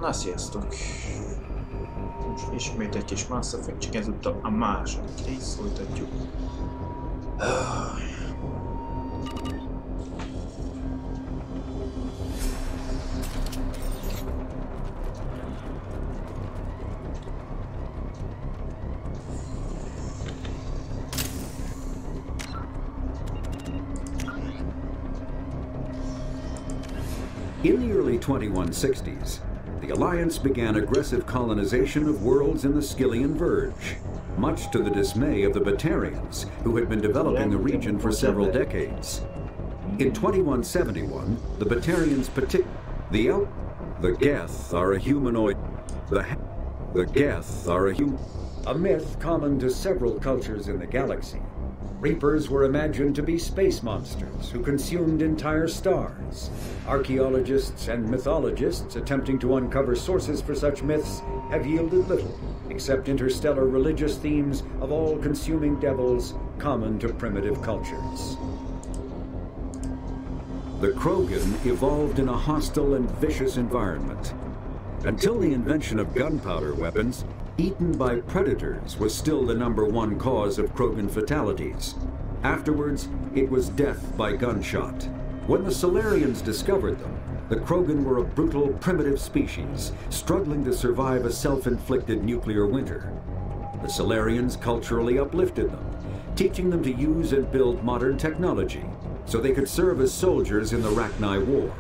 Na sziasztok! Most ismét egy kis Mass Effect, csak ezúttal a második rész folytatjuk. In the early 2160s, the Alliance began aggressive colonization of worlds in the Skyllian Verge, much to the dismay of the Batarians, who had been developing the region for several decades. In 2171, the Batarians the Geth are a humanoid. The Geth are a myth common to several cultures in the galaxy. Reapers were imagined to be space monsters who consumed entire stars. Archaeologists and mythologists attempting to uncover sources for such myths have yielded little, except interstellar religious themes of all-consuming devils common to primitive cultures. The Krogan evolved in a hostile and vicious environment. Until the invention of gunpowder weapons, eaten by predators was still the #1 cause of Krogan fatalities. Afterwards, it was death by gunshot. When the Solarians discovered them, the Krogan were a brutal, primitive species, struggling to survive a self-inflicted nuclear winter. The Solarians culturally uplifted them, teaching them to use and build modern technology, so they could serve as soldiers in the Rachni War.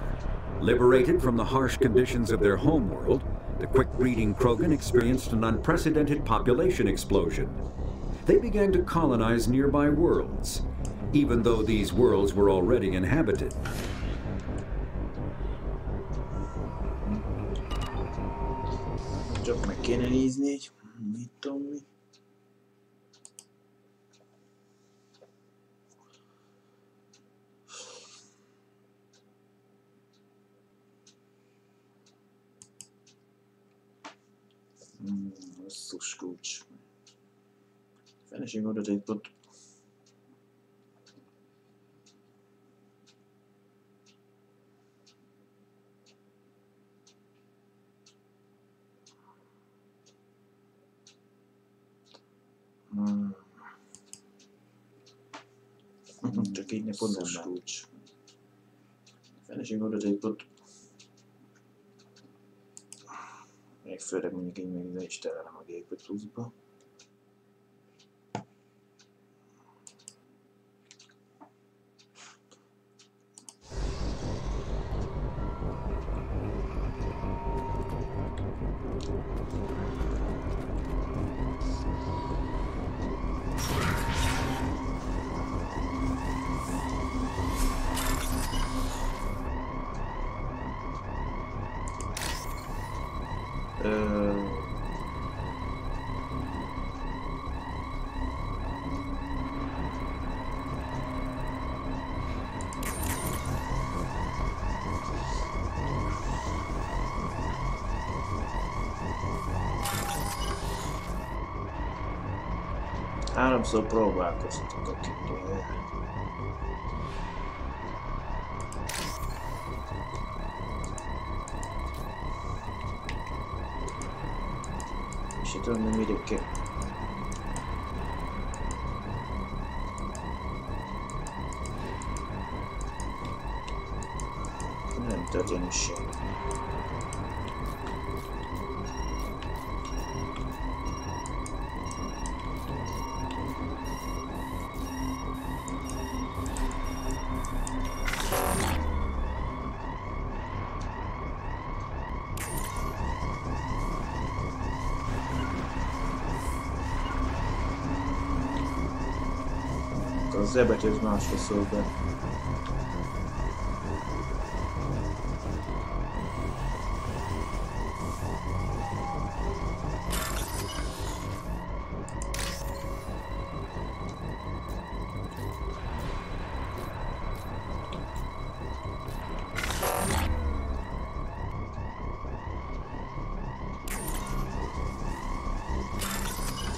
Liberated from the harsh conditions of their homeworld, the quick-breeding Krogan experienced an unprecedented population explosion. They began to colonize nearby worlds, even though these worlds were already inhabited. Csak meg kéne nézni, mit tudom mi. Basszus kulcs. Finishing order date, but csak így ne pontos kulcs. Finishing order date, but még főleg mondjuk így még ne is terelem a gépet pluszba. Háromszor próbálkoztatok itt. És itt nem megyek ki. Nem történik semmi. Az ebetű az másra szól be.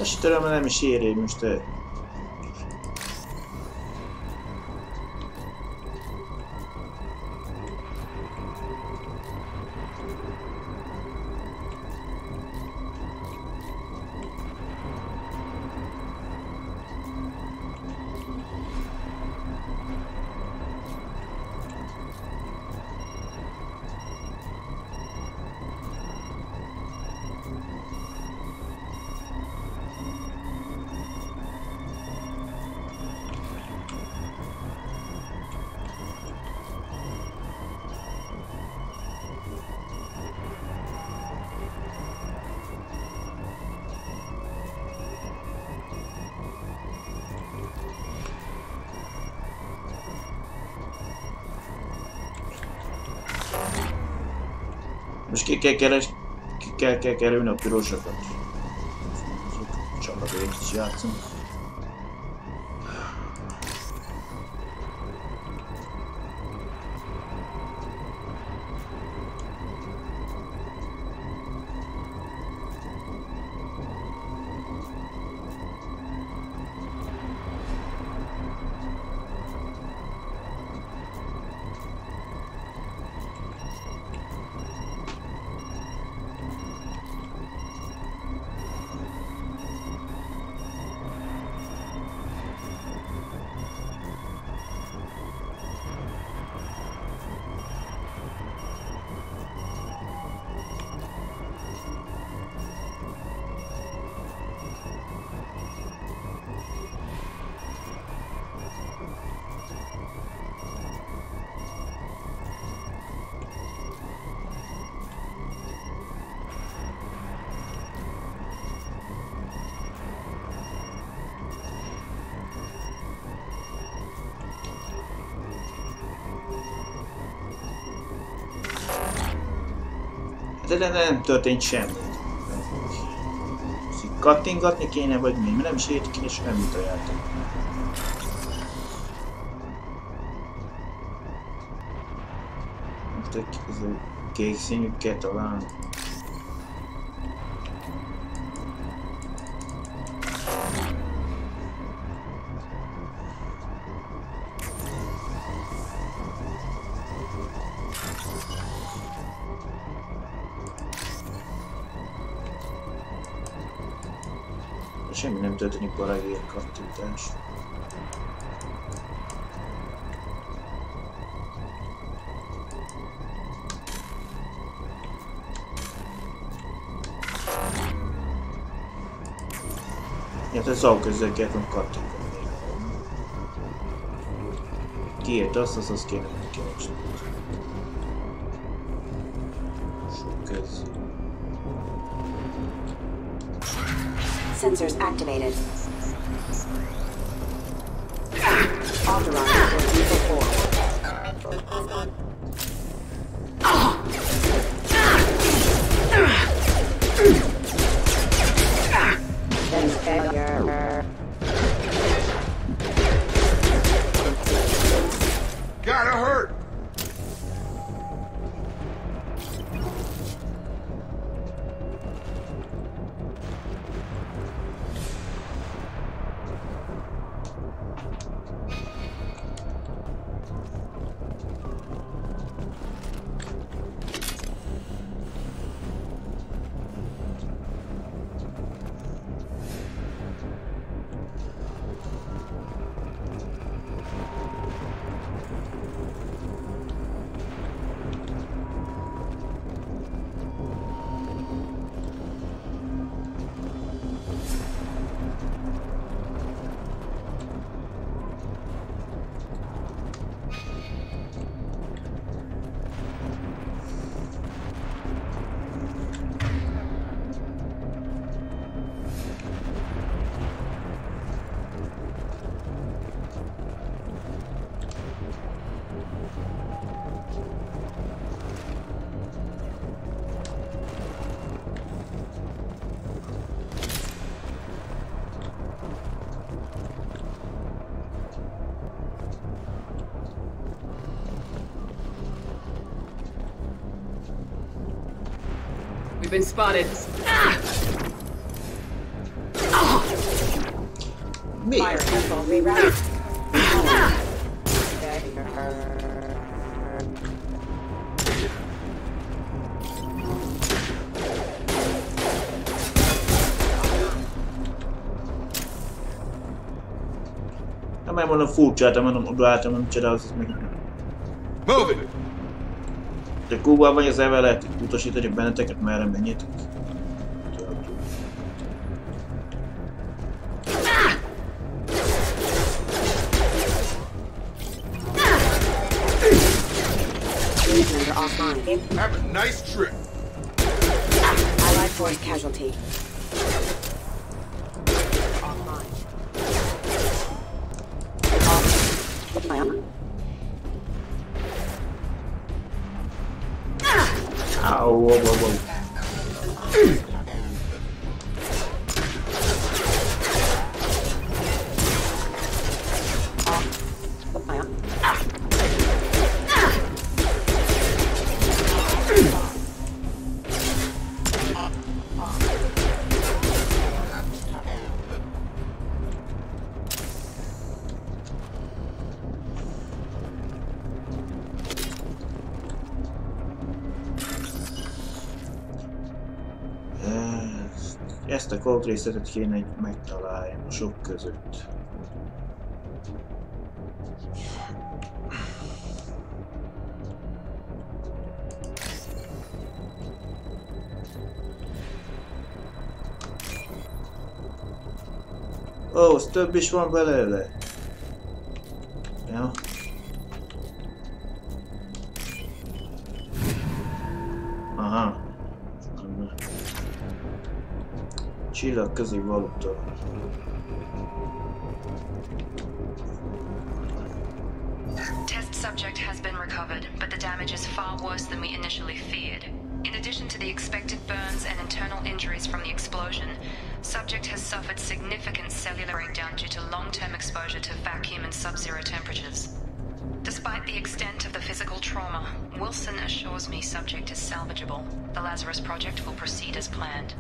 Istenem, nem is éri most. Most ki kell kerülni a pirosokat. Csapatért is játszunk. De nem történt semmi. Kattingatni kéne, vagy mi? Nem is ért ki semmit a játék. Most egy kék színű kell talán. Semmi nem történik valamiért kattintás. Ja, te szó közül kell kattintani. Kiért azt kéne megkeresni. Sok köz. Sensors activated. Authorized for vehicle 4. Failure. Gotta hurt! We've been spotted. Mi? Fire control reroute. Nem mondom furcsáltam, mondom odaálltam, nem csodálsz meg. Move it! De Kóban vagy az ezzel lehet utasítani benneteket, merre menjétek. Have a nice trip. Allied force casualty. Ow, whoa, whoa, whoa. Ezt a kódrészletet kéne megtalálni a sok között. Ó, az több is van belőle. Ja. Aha. Csillagközi valuta. Test subject has been recovered, but the damage is far worse than we initially feared. In addition to the expected burns and internal injuries from the explosion, subject has suffered significant cellular breakdown due to long-term exposure to vacuum and sub-zero temperatures. Despite the extent of the physical trauma, Wilson assures me subject is salvageable. The Lazarus project will proceed as planned.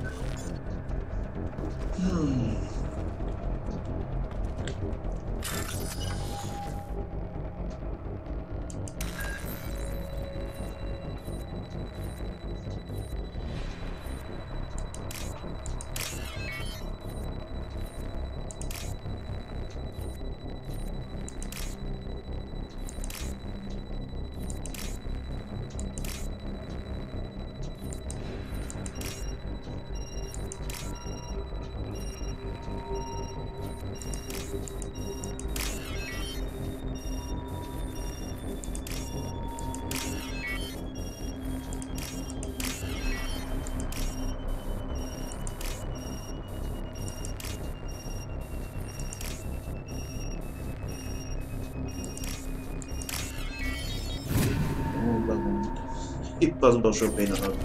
Itt az utolsó pillanat.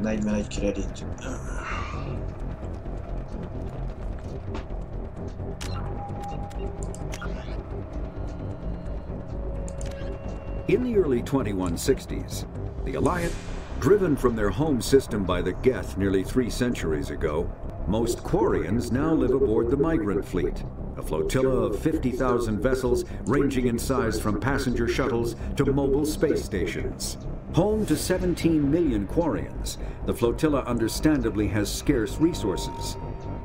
41 kredit. In the early 2160s, the Alliance, driven from their home system by the Geth nearly 3 centuries ago, most Quarians now live aboard the Migrant Fleet, a flotilla of 50,000 vessels ranging in size from passenger shuttles to mobile space stations. Home to 17 million Quarians, the flotilla understandably has scarce resources.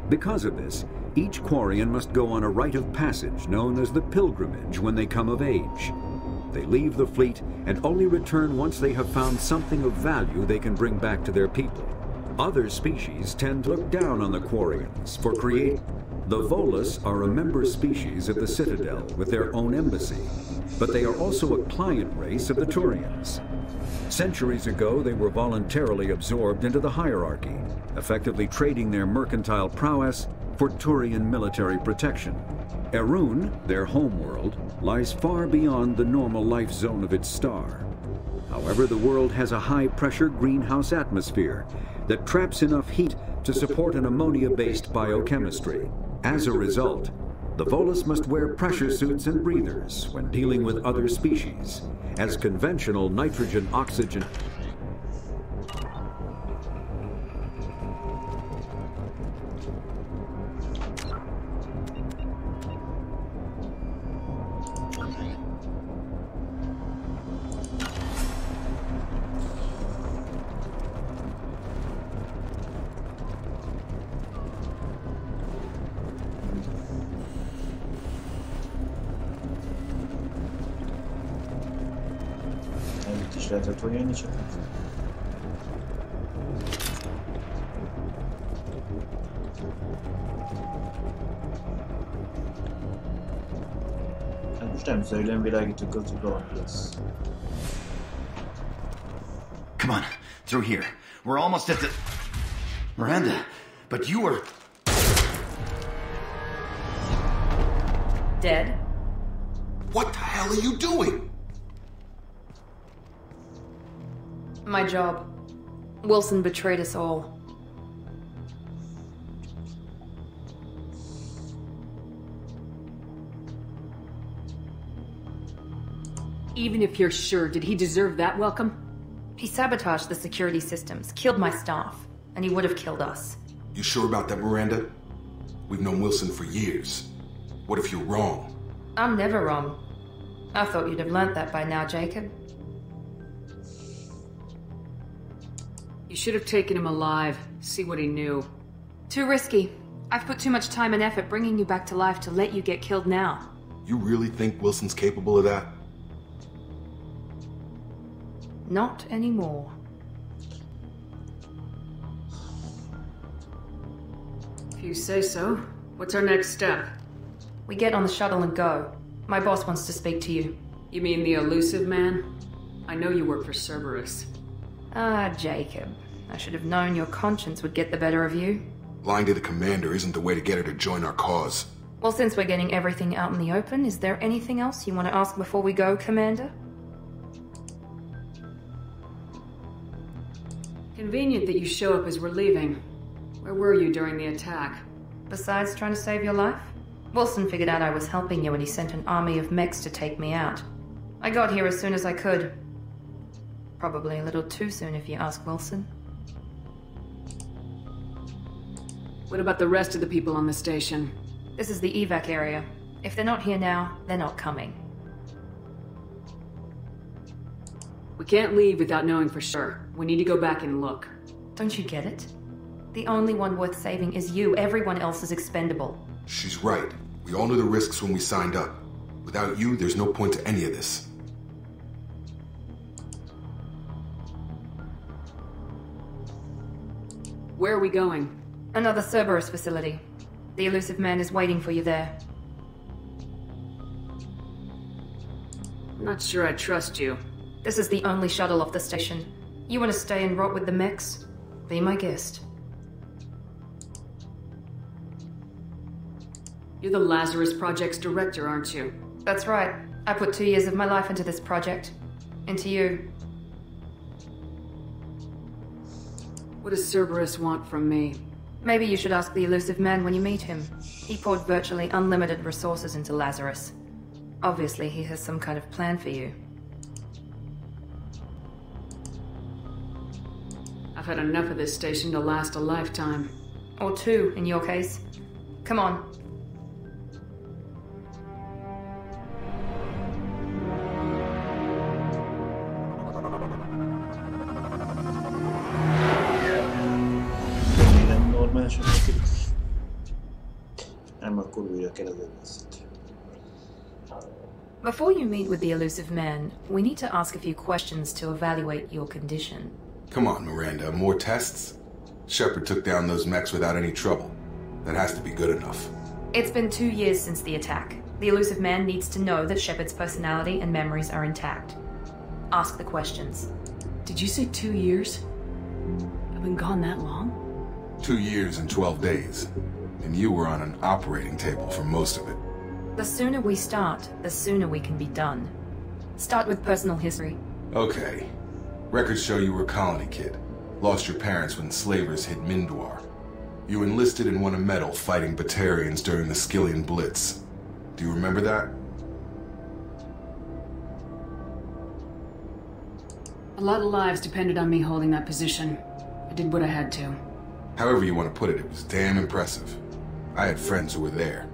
Because of this, each Quarian must go on a rite of passage known as the pilgrimage when they come of age. They leave the fleet and only return once they have found something of value they can bring back to their people. Other species tend to look down on the Quarians for creating. The Volus are a member species of the Citadel with their own embassy, but they are also a client race of the Turians. Centuries ago, they were voluntarily absorbed into the hierarchy, effectively trading their mercantile prowess for Turian military protection. Erun, their homeworld, lies far beyond the normal life zone of its star. However, the world has a high-pressure greenhouse atmosphere that traps enough heat to support an ammonia-based biochemistry. As a result, the Volus must wear pressure suits and breathers when dealing with other species, as conventional nitrogen-oxygen. Lehetett olyan csak. Hát most nem szöjlen világítok az uram lesz. Come on, through here. We're almost at the... Miranda, but you were... Dead? What the hell are you doing? My job. Wilson betrayed us all. Even if you're sure, did he deserve that welcome? He sabotaged the security systems, killed my staff, and he would have killed us. You sure about that, Miranda? We've known Wilson for years. What if you're wrong? I'm never wrong. I thought you'd have learnt that by now, Jacob. You should have taken him alive, see what he knew. Too risky. I've put too much time and effort bringing you back to life to let you get killed now. You really think Wilson's capable of that? Not anymore. If you say so. What's our next step? We get on the shuttle and go. My boss wants to speak to you. You mean the elusive man? I know you work for Cerberus. Ah, Jacob. I should have known your conscience would get the better of you. Lying to the commander isn't the way to get her to join our cause. Well, since we're getting everything out in the open, is there anything else you want to ask before we go, Commander? Convenient that you show up as we're leaving. Where were you during the attack? Besides trying to save your life? Wilson figured out I was helping you and he sent an army of mechs to take me out. I got here as soon as I could. Probably a little too soon if you ask Wilson. What about the rest of the people on the station? This is the evac area. If they're not here now, they're not coming. We can't leave without knowing for sure. We need to go back and look. Don't you get it? The only one worth saving is you. Everyone else is expendable. She's right. We all knew the risks when we signed up. Without you, there's no point to any of this. Where are we going? Another Cerberus facility. The elusive man is waiting for you there. I'm not sure I trust you. This is the only shuttle off the station. You want to stay and rot with the mechs? Be my guest. You're the Lazarus Project's director, aren't you? That's right. I put 2 years of my life into this project. Into you. What does Cerberus want from me? Maybe you should ask the elusive man when you meet him. He poured virtually unlimited resources into Lazarus. Obviously, he has some kind of plan for you. I've had enough of this station to last a lifetime. Or 2, in your case. Come on. Before you meet with the elusive man, we need to ask a few questions to evaluate your condition. Come on, Miranda. More tests? Shepard took down those mechs without any trouble. That has to be good enough. It's been 2 years since the attack. The elusive man needs to know that Shepard's personality and memories are intact. Ask the questions. Did you say 2 years? I've been gone that long? 2 years and 12 days. And you were on an operating table for most of it. The sooner we start, the sooner we can be done. Start with personal history. Okay. Records show you were a colony kid. Lost your parents when slavers hit Mindwar. You enlisted and won a medal fighting Batarians during the Skillian Blitz. Do you remember that? A lot of lives depended on me holding that position. I did what I had to. However you want to put it, it was damn impressive. I had friends who were there.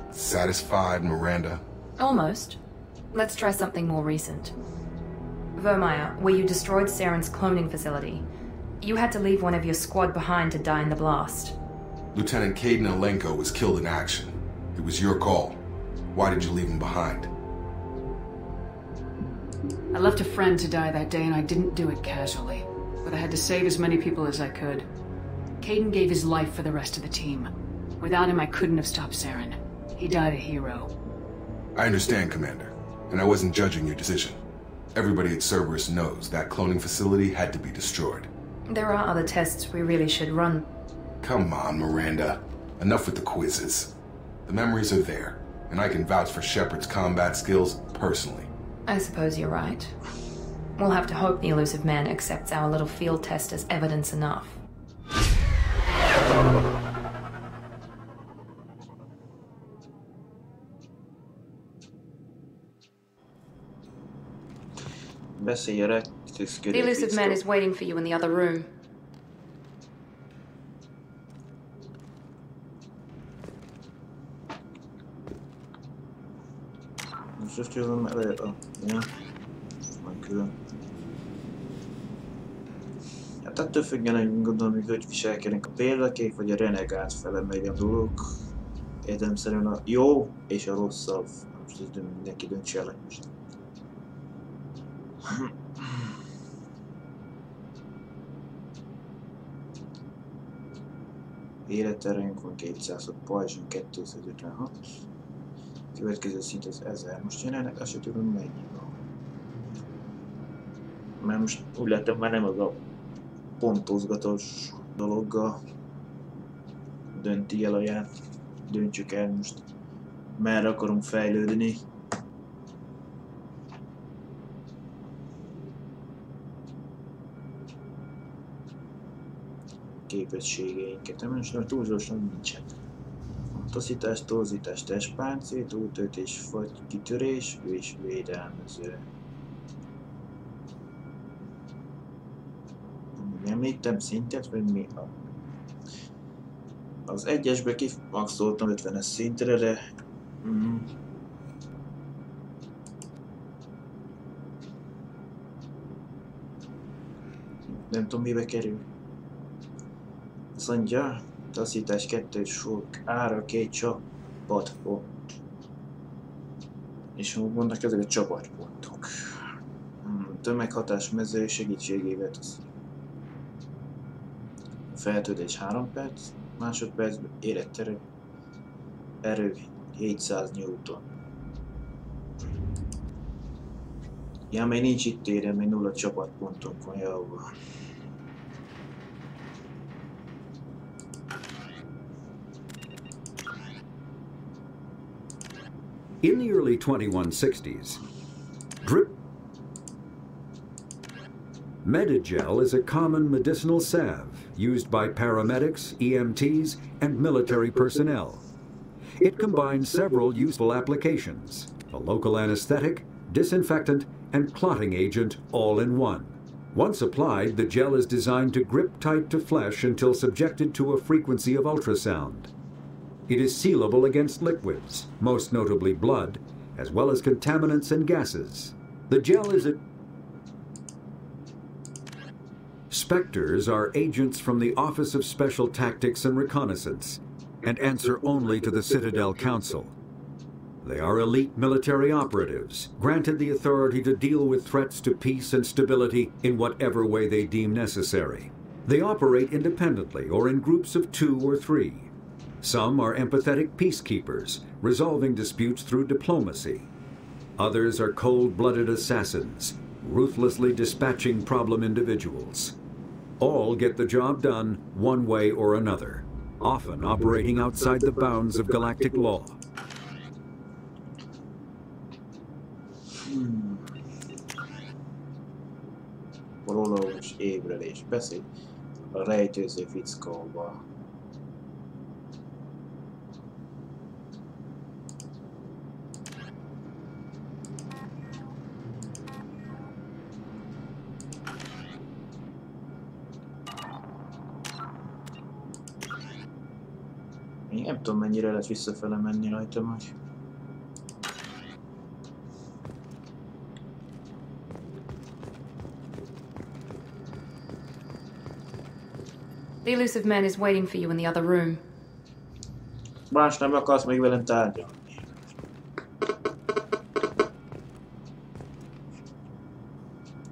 Satisfied, Miranda? Almost. Let's try something more recent. Vermeer, where you destroyed Saren's cloning facility. You had to leave one of your squad behind to die in the blast. Lieutenant Caden Alenko was killed in action. It was your call. Why did you leave him behind? I left a friend to die that day and I didn't do it casually. But I had to save as many people as I could. Caden gave his life for the rest of the team. Without him, I couldn't have stopped Saren. He died a hero. I understand, Commander. And I wasn't judging your decision. Everybody at Cerberus knows that cloning facility had to be destroyed. There are other tests we really should run. Come on, Miranda. Enough with the quizzes. The memories are there, and I can vouch for Shepard's combat skills personally. I suppose you're right. We'll have to hope the elusive man accepts our little field test as evidence enough. Beszélj a The elusive man is waiting for you in the other room. Most jövőm elő a... Ja. Van külön. Hát attól függően, hogy gondolom, hogy viselkednek a példakép, vagy a renegát fele megy a dolog. Értelemszerűen a jó és a rosszabb. Most ez mindenki döntse el, hogy most. Életerőnk van 200, pajzsunk 256. Következő szint az 1000. Most jelenleg azt sem tudom mennyi van. Mert most úgy lettem, már nem az a pontozgatós dologgal dönti el a döntsük el most merre akarunk fejlődni. Képességeinket, most túlzósan nincsen. Taszítás, torzítás, testpáncél, túltöltés, fagy, kitörés és védelmező. Említem szintet, vagy mi? Az egyesbe kimaxoltam 50-es szintre, de... Nem tudom, mibe kerül. Azt mondja, taszítás 2 sok, ára 2 csapatpont. És mondnak, ezek a csapatpontok. Tömeghatás mező segítségével teszi. Feltöltés 3 perc, másodpercben életterő, erő 700 Newton. Ja, még nincs itt téren, még 0 csapatpontunk van, javva. In the early 2160s, Medigel is a common medicinal salve used by paramedics, EMTs, and military personnel. It combines several useful applications: a local anesthetic, disinfectant, and clotting agent all in one. Once applied, the gel is designed to grip tight to flesh until subjected to a frequency of ultrasound. It is sealable against liquids, most notably blood, as well as contaminants and gases. The gel is a... Spectres are agents from the Office of Special Tactics and Reconnaissance, and answer only to the Citadel Council. They are elite military operatives, granted the authority to deal with threats to peace and stability in whatever way they deem necessary. They operate independently or in groups of 2 or 3. Some are empathetic peacekeepers, resolving disputes through diplomacy. Others are cold-blooded assassins, ruthlessly dispatching problem individuals. All get the job done one way or another, often operating outside the bounds of galactic law. Prológus ébredés. Beszélj a rejtőző fickóval. Én nem tudom, mennyire lehet visszafele menni rajta majd. The elusive man is waiting for you in the other room. Más nem akarsz még velem tárgyalni.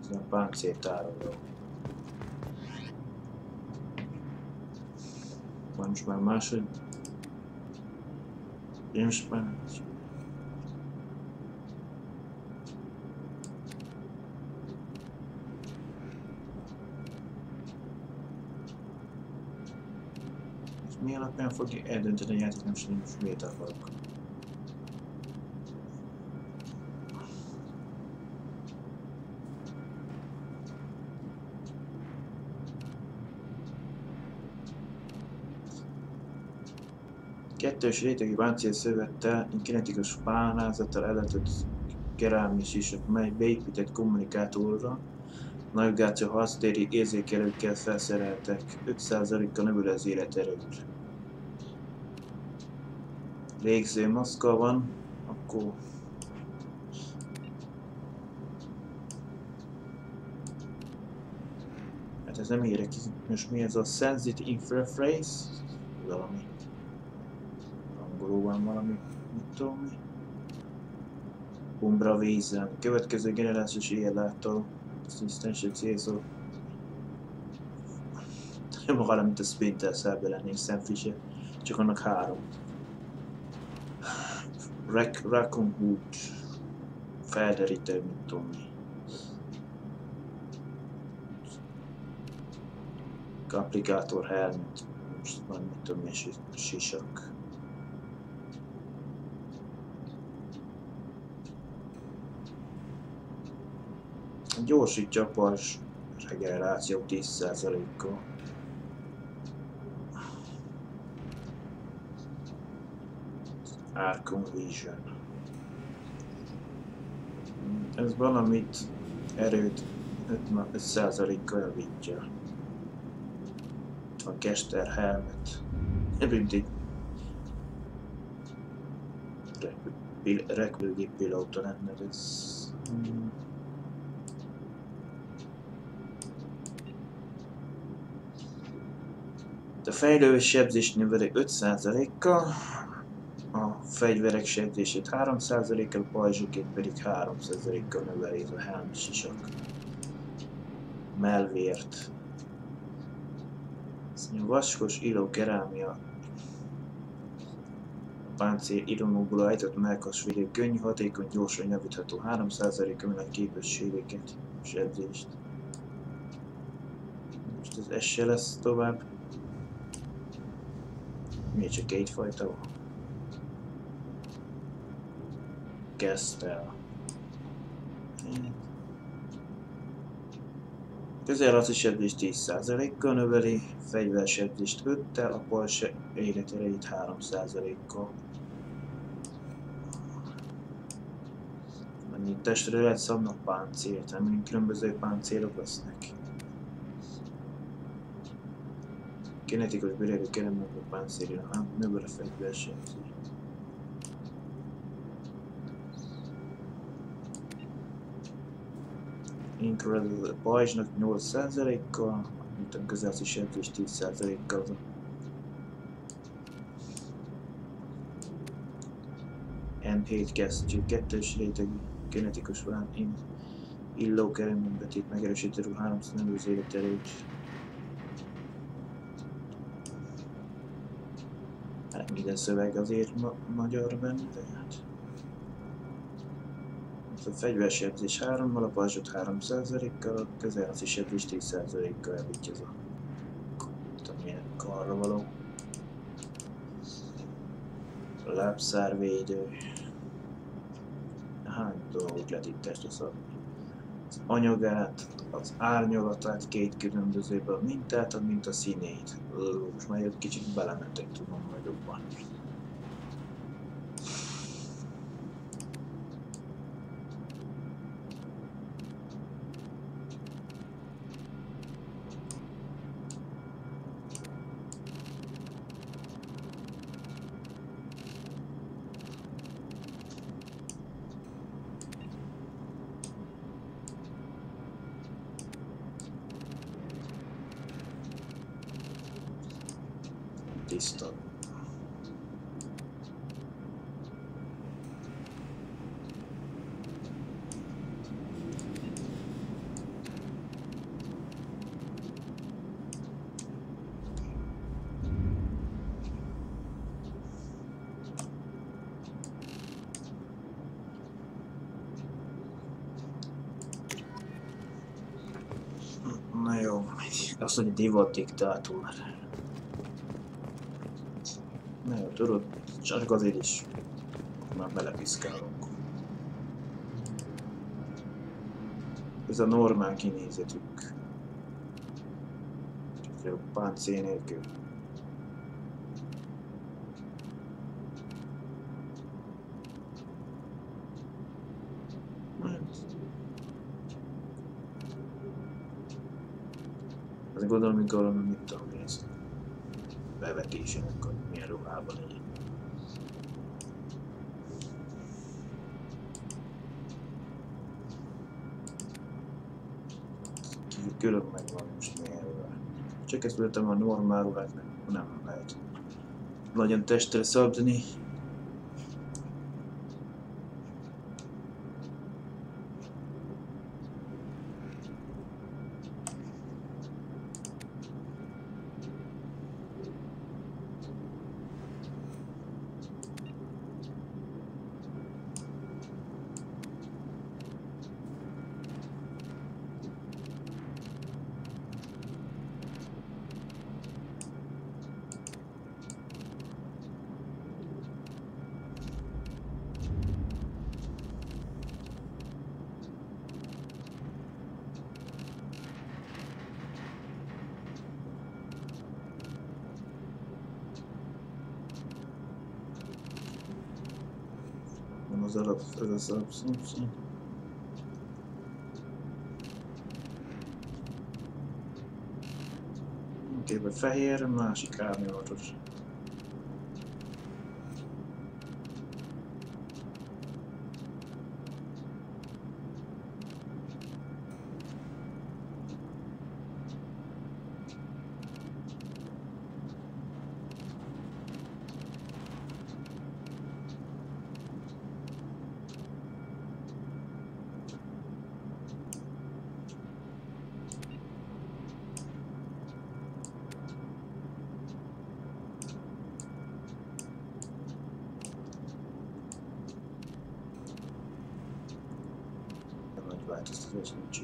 Ez a páncéltároló. Most már máshogy. Most már. Mi alapján fogja eldönteni a játék, nem sem miért akarok. Kettős rétegű páncélszövettel, kinetikus pálnázattal ellátott kerámis is, mely beépített kommunikátorra, navigáció harctéri érzékelőkkel felszereltek, 5%-kal növeli az életerőt. Légző maszka van, akkor hát ez nem érek ki, most mi ez a Sensitive Interface? Valami. Angolul van valami, mit tudom mi. Umbra vízen. Következő generációs éjjellátó. Asszisztenség célzó. Nem akar, mint a Splinter Cellben lennék szemfise. Csak annak 3. Raccoon Hood. Felderítő, mit tudom mi. Applikátor helmet. Most van, mit tudom mi, sisak. Gyorsítja a pajzs regeneráció 10%-kal. Arcon Vision. Ez valamit erőt 5%-kal javítja. A Kester helmet. Mindig repülőgép pilóta lenne ez. A fejlő sebzést növeli 5%-kal, a fegyverek sebzését 3%-kal, a pajzsokét pedig 3%-kal növeli ez a helmsisak. Melvért. Vaskos illó kerámia. A páncél illómokból állított melkasvédő könnyű, hatékony, gyorsan javítható 3%-kal növeli képességeket, sebzést. Most ez se lesz tovább. Még csak egy fajta van. Kezdtel. Közelharci sebzést 10%-kal növeli, fegyversebzést 5-tel, a pajzs életerejét 3%-kal. Mennyi testre lehet szabni a páncélt, nem különböző páncélok lesznek. Kinetikus bérelő keremnek a páncélja, növeli a fegyversebzést. Incredible pajzsnak 8%-kal, mint a közelharci sebzés 10%-kal. M7 kesztyű, 2-es rétegű, kinetikus van, illó kerembetét megerősítő 300 növő az életerőt. Hát minden szöveg azért magyar benne, tehát. A fegyversebzés 3-mal, a pajzsot 3%-kal, a közelharci sebzés 10%-kal javítja ez a tudom milyen karra való. A lábszárvédő. Hány dolgot lehet itt testre szabni? Az anyagát, az árnyalatát, két különbözőben a mintát, a minta színét. Most már egy kicsit belementek, tudom majd jobban. Tiszta. Na jó, azt mondja divat diktátor. Na jó, tudod, csak azért is már belepiszkálunk. Ez a normál kinézetük. Csak a páncél nélkül. Azt gondolom, hogy valami, mit tudom én, ezt bevetésen, akkor milyen ruhában legyen. Külön megvan most milyen ruhá. Csak ezt vettem a normál ruhát, nem lehet nagyon testre szabni. Az alapszínszín. Oké, fehér, másik árnyalatos. Változtatás nincs.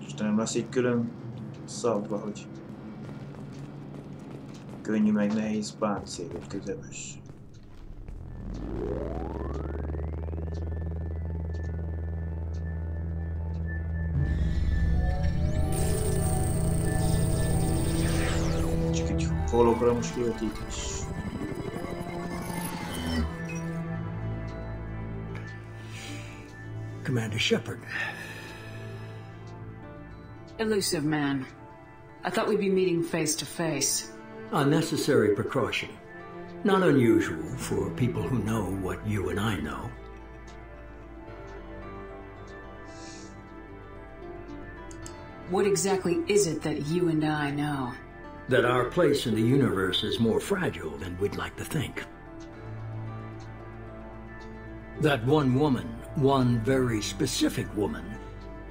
Most nem lesz így külön szabva, hogy könnyű meg nehéz páncél, vagy közepes. Csak egy hologramos kivetítés. Commander Shepard. Elusive man. I thought we'd be meeting face to face. A necessary precaution. Not unusual for people who know what you and I know. What exactly is it that you and I know? That our place in the universe is more fragile than we'd like to think. That one woman, one very specific woman,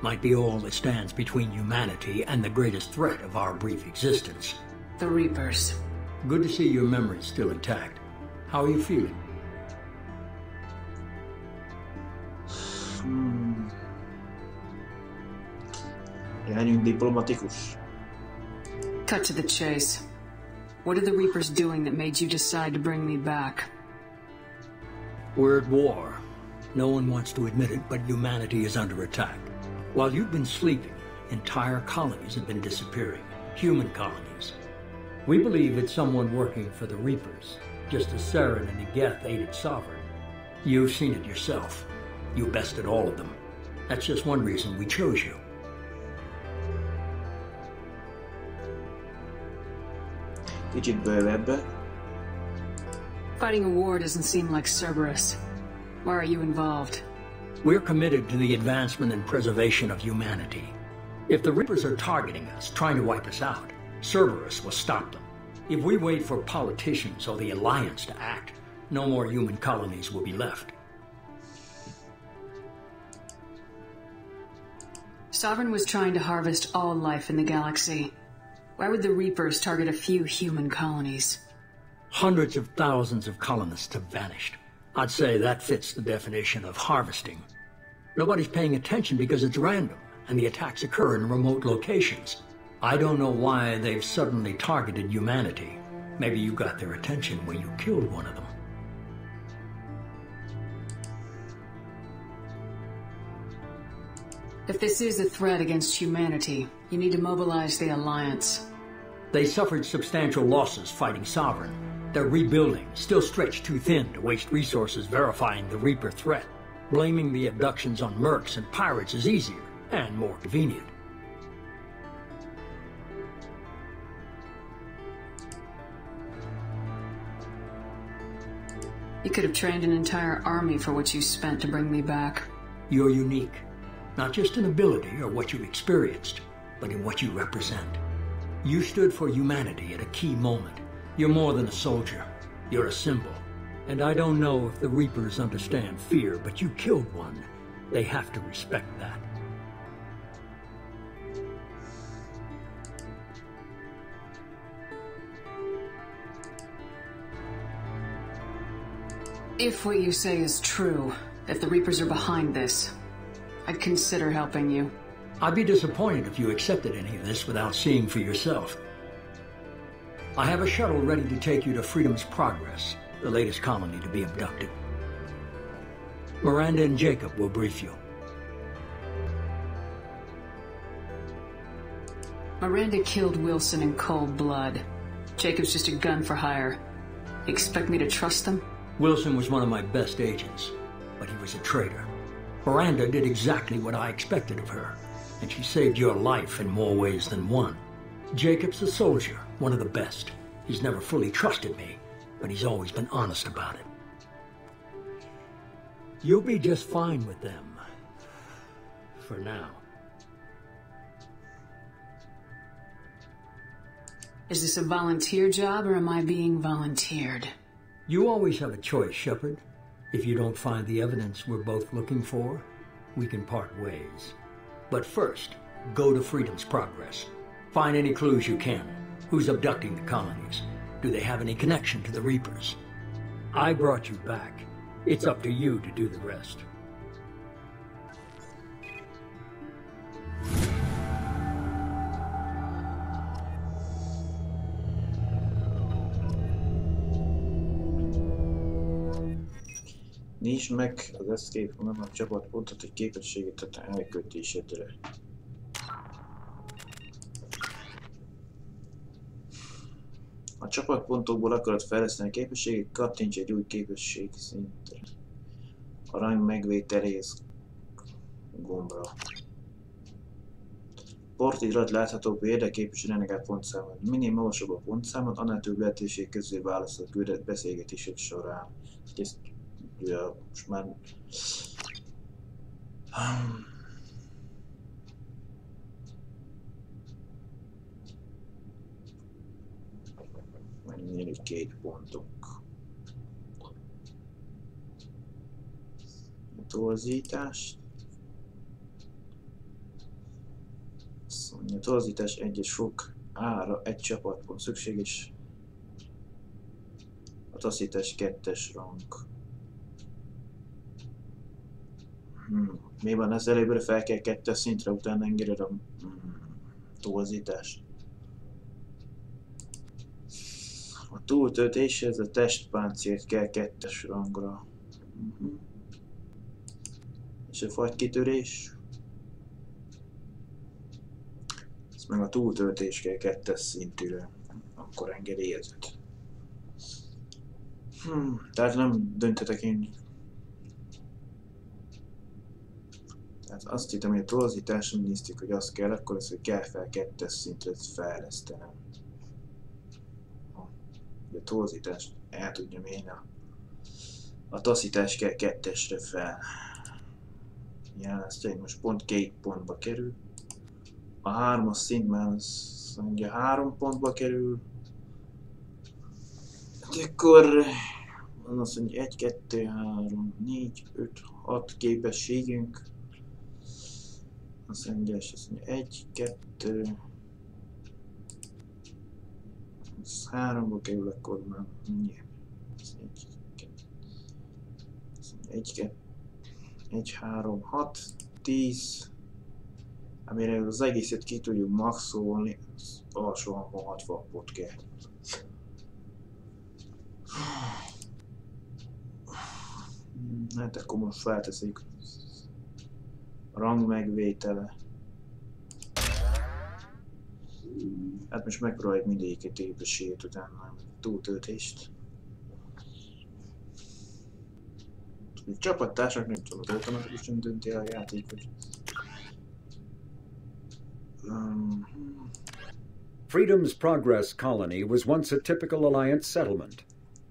might be all that stands between humanity and the greatest threat of our brief existence. The Reapers. Good to see your memory still intact. How are you feeling? Legyünk diplomatikus. Cut to the chase. What are the Reapers doing that made you decide to bring me back? We're at war. No one wants to admit it, but humanity is under attack. While you've been sleeping, entire colonies have been disappearing. Human colonies. We believe it's someone working for the Reapers, just as Saren and Igeth aided Sovereign. You've seen it yourself. You bested all of them. That's just one reason we chose you. Kicsit bővebbe. Fighting a war doesn't seem like Cerberus. Why are you involved? We're committed to the advancement and preservation of humanity. If the Reapers are targeting us, trying to wipe us out, Cerberus will stop them. If we wait for politicians or the Alliance to act, no more human colonies will be left. Sovereign was trying to harvest all life in the galaxy. Why would the Reapers target a few human colonies? Hundreds of thousands of colonists have vanished. I'd say that fits the definition of harvesting. Nobody's paying attention because it's random, and the attacks occur in remote locations. I don't know why they've suddenly targeted humanity. Maybe you got their attention when you killed one of them. If this is a threat against humanity, you need to mobilize the Alliance. They suffered substantial losses fighting Sovereign. They're rebuilding, still stretched too thin to waste resources verifying the Reaper threat. Blaming the abductions on mercs and pirates is easier and more convenient. You could have trained an entire army for what you spent to bring me back. You're unique, not just in ability or what you experienced, but in what you represent. You stood for humanity at a key moment. You're more than a soldier. You're a symbol. And I don't know if the Reapers understand fear, but you killed one. They have to respect that. If what you say is true, if the Reapers are behind this, I'd consider helping you. I'd be disappointed if you accepted any of this without seeing for yourself. I have a shuttle ready to take you to Freedom's Progress, the latest colony to be abducted. Miranda and Jacob will brief you. Miranda killed Wilson in cold blood. Jacob's just a gun for hire. You expect me to trust them? Wilson was one of my best agents, but he was a traitor. Miranda did exactly what I expected of her, and she saved your life in more ways than one. Jacob's a soldier, one of the best. He's never fully trusted me, but he's always been honest about it. You'll be just fine with them. For now. Is this a volunteer job, or am I being volunteered? You always have a choice, Shepard. If you don't find the evidence we're both looking for, we can part ways. But first, go to Freedom's Progress. Find any clues you can. Who's abducting the colonies? Do they have any connection to the Reapers? I brought you back. It's up to you to do the rest. Nyisd meg az Escape Room csapatpontot, hogy képességet ad elkötésedre. A csapatpontokból akarod fejleszteni a képességet, kattints egy új képesség szintre. A rang megvételéhez gombra. Portírát látható példaképesen renegált pontszámot. Minél magasabb a pontszámot, annál több lehetőség közül válaszol a küldött beszélgetések során. Ezt ja, most már... Mennél egy 2 pontok. A torzítás. A torzítás 1-es fok ára 1 csapatpont szükséges. A taszítás 2-es rang. Mi van az előbb, fel kell 2-es szintre, utána engeded a torzítást. A túltöltéshez a testpáncélt kell 2-es rangra. És a fagykitörés. Ez meg a túltöltés kell 2-es szintűre. Akkor engedélyezed. Tehát nem döntetek én. Tehát azt hittem, hogy a torzításon néztük, hogy azt kell, akkor az, hogy kell fel 2-es szintre fejlesztenem. A torzítást el tudjam én, a taszítás kell 2-esre fel. Jelezte, hogy most pont 2 pontba kerül. A 3-as szint már azt mondja 3 pontba kerül. De akkor azt mondja 1, 2, 3, 4, 5, 6 képességünk. Azt mondja, és azt mondja 1, 2, Ez 3-ba kerül, akkor már mennyi? 1, 3, 6, 10. Amire az egészet ki tudjuk maxolni, az alsó hangon 60 pot kell. Hát akkor most felteszik rang megvétele. Hát most megpróbáljuk mindegyiket épességet utána túltöltést. Csapattársak nem tudom, hogy automatikusan dönti a játékot. Freedom's Progress colony was once a typical Alliance settlement,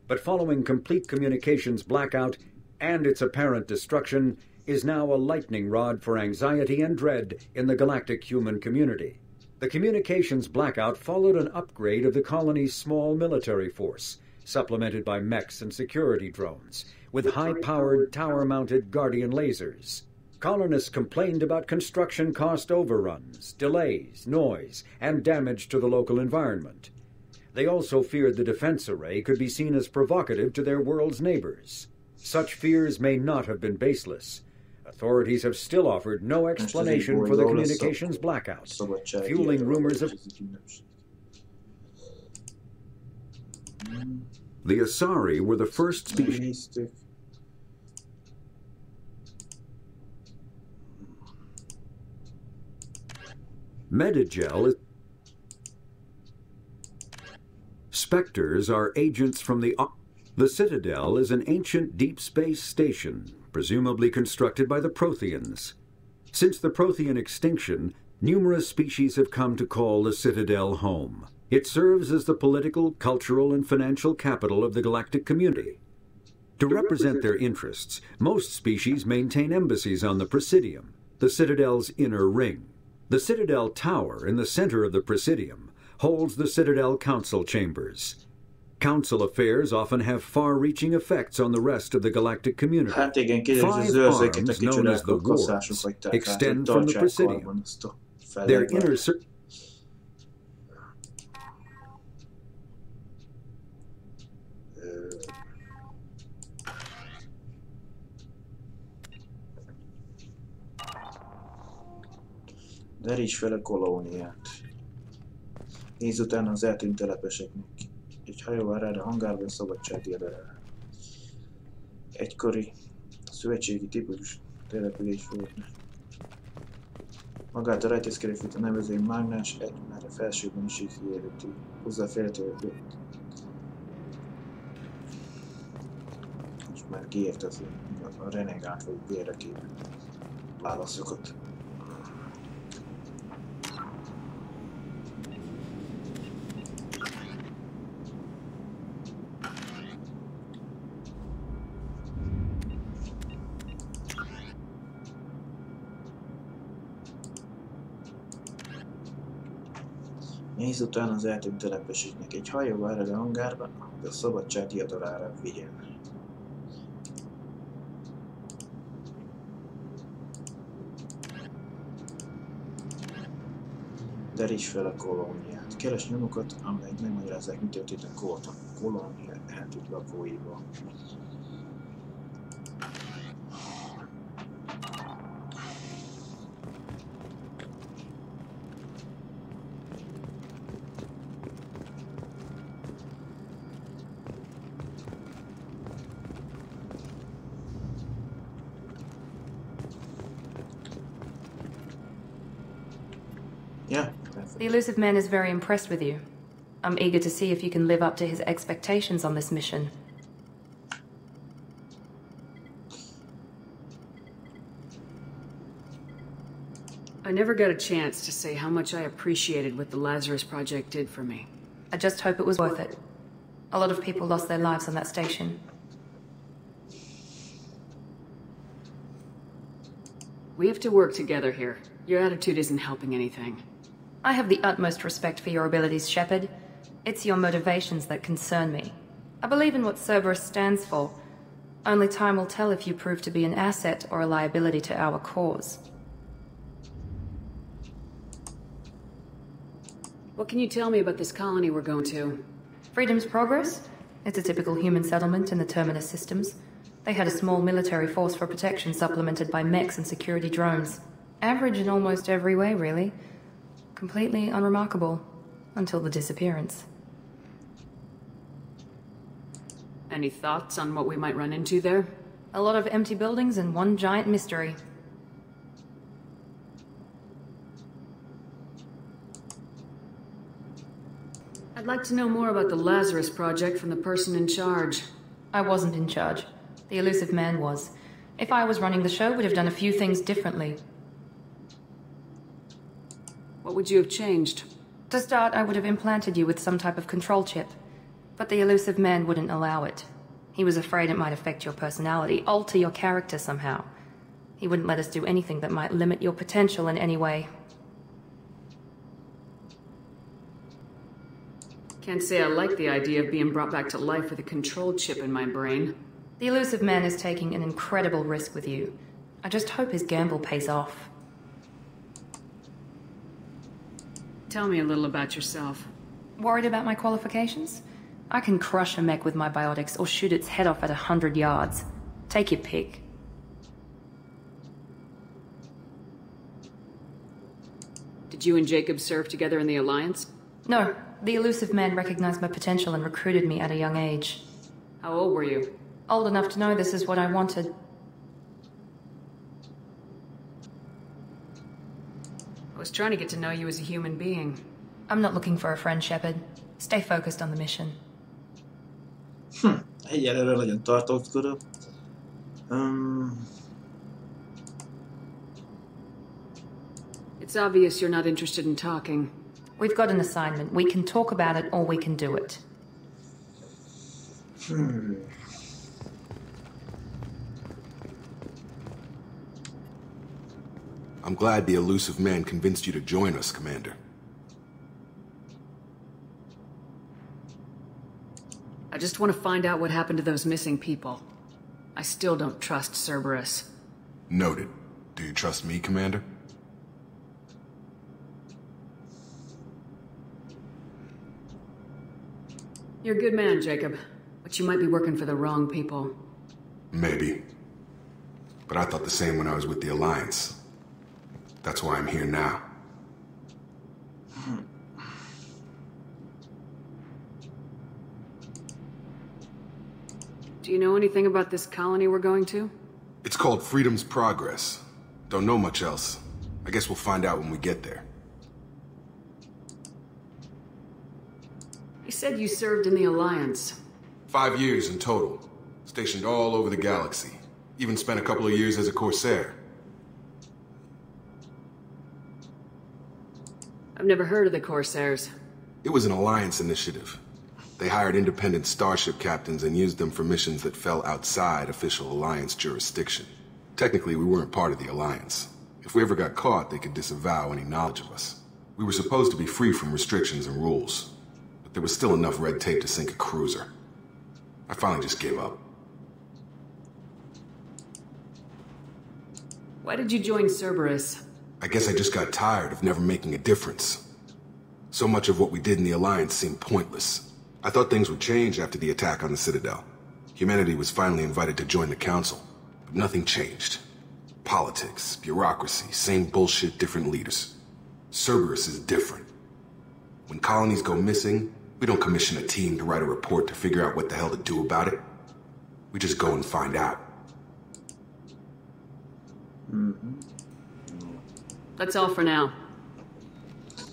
but following complete communications blackout and its apparent destruction is now a lightning rod for anxiety and dread in the galactic human community. The communications blackout followed an upgrade of the colony's small military force, supplemented by mechs and security drones, with high-powered, tower-mounted Guardian lasers. Colonists complained about construction cost overruns, delays, noise, and damage to the local environment. They also feared the defense array could be seen as provocative to their world's neighbors. Such fears may not have been baseless. Authorities have still offered no explanation for the communications blackout, fueling rumors of... The Asari were the first species... Medigel is... Spectres are agents from the... The Citadel is an ancient deep space station, presumably constructed by the Protheans. Since the Prothean extinction, numerous species have come to call the Citadel home. It serves as the political, cultural, and financial capital of the galactic community. To represent their interests, most species maintain embassies on the Presidium, the Citadel's inner ring. The Citadel Tower in the center of the Presidium holds the Citadel Council Chambers. Council affairs often have far-reaching effects on the rest of the galactic community. Hát igen, kiderült, hogy az őrzőket, akik csodákkal kasszások hagyták át, hogy tartsák karban ezt a felelőt. Deríts fel a kolóniát. Nézz utána az eltűnt telepeseknek. Egy hajó vár erre a hangárban szabadságérre. Egykori szövetségi típus település volt. Magát a rejtészkeresztült a nevező mágnás egy, mert a felsőben is így kijelölti. Hozzáférhető. Most már kiért az a renegát vagy bérekép válaszokat. Nézz utána az eltűnt telepeseknek. Egy hajó vár el a hangárban, hogy a szabadság diadalára vigyen. Deríts fel a kolóniát. Keres nyomokat, amelyek megmagyarázzák, mi történt a kolónia eltűnt lakóival. Yeah. The elusive man is very impressed with you. I'm eager to see if you can live up to his expectations on this mission. I never got a chance to say how much I appreciated what the Lazarus Project did for me. I just hope it was worth it. A lot of people lost their lives on that station. We have to work together here. Your attitude isn't helping anything. I have the utmost respect for your abilities, Shepard. It's your motivations that concern me. I believe in what Cerberus stands for. Only time will tell if you prove to be an asset or a liability to our cause. What can you tell me about this colony we're going to? Freedom's Progress? It's a typical human settlement in the Terminus systems. They had a small military force for protection supplemented by mechs and security drones. Average in almost every way, really. Completely unremarkable. Until the disappearance. Any thoughts on what we might run into there? A lot of empty buildings and one giant mystery. I'd like to know more about the Lazarus Project from the person in charge. I wasn't in charge. The elusive man was. If I was running the show, would have done a few things differently. What would you have changed? To start, I would have implanted you with some type of control chip. But the elusive man wouldn't allow it. He was afraid it might affect your personality, alter your character somehow. He wouldn't let us do anything that might limit your potential in any way. Can't say I like the idea of being brought back to life with a control chip in my brain. The elusive man is taking an incredible risk with you. I just hope his gamble pays off. Tell me a little about yourself. Worried about my qualifications? I can crush a mech with my biotics or shoot its head off at 100 yards. Take your pick. Did you and Jacob serve together in the Alliance? No, the elusive man recognized my potential and recruited me at a young age. How old were you? Old enough to know this is what I wanted. I was trying to get to know you as a human being. I'm not looking for a friend, Shepard. Stay focused on the mission. Egyelőre nagyon tartózkodó. It's obvious you're not interested in talking. We've got an assignment. We can talk about it or we can do it. I'm glad the elusive man convinced you to join us, Commander. I just want to find out what happened to those missing people. I still don't trust Cerberus. Noted. Do you trust me, Commander? You're a good man, Jacob. But you might be working for the wrong people. Maybe. But I thought the same when I was with the Alliance. That's why I'm here now. Do you know anything about this colony we're going to? It's called Freedom's Progress. Don't know much else. I guess we'll find out when we get there. You said you served in the Alliance. 5 years in total. Stationed all over the galaxy. Even spent a couple of years as a Corsair. I've never heard of the Corsairs. It was an Alliance initiative. They hired independent starship captains and used them for missions that fell outside official Alliance jurisdiction. Technically, we weren't part of the Alliance. If we ever got caught, they could disavow any knowledge of us. We were supposed to be free from restrictions and rules, but there was still enough red tape to sink a cruiser. I finally just gave up. Why did you join Cerberus? I guess I just got tired of never making a difference. So much of what we did in the Alliance seemed pointless. I thought things would change after the attack on the Citadel. Humanity was finally invited to join the Council, but nothing changed. Politics, bureaucracy, same bullshit, different leaders. Cerberus is different. When colonies go missing, we don't commission a team to write a report to figure out what the hell to do about it. We just go and find out. That's all for now.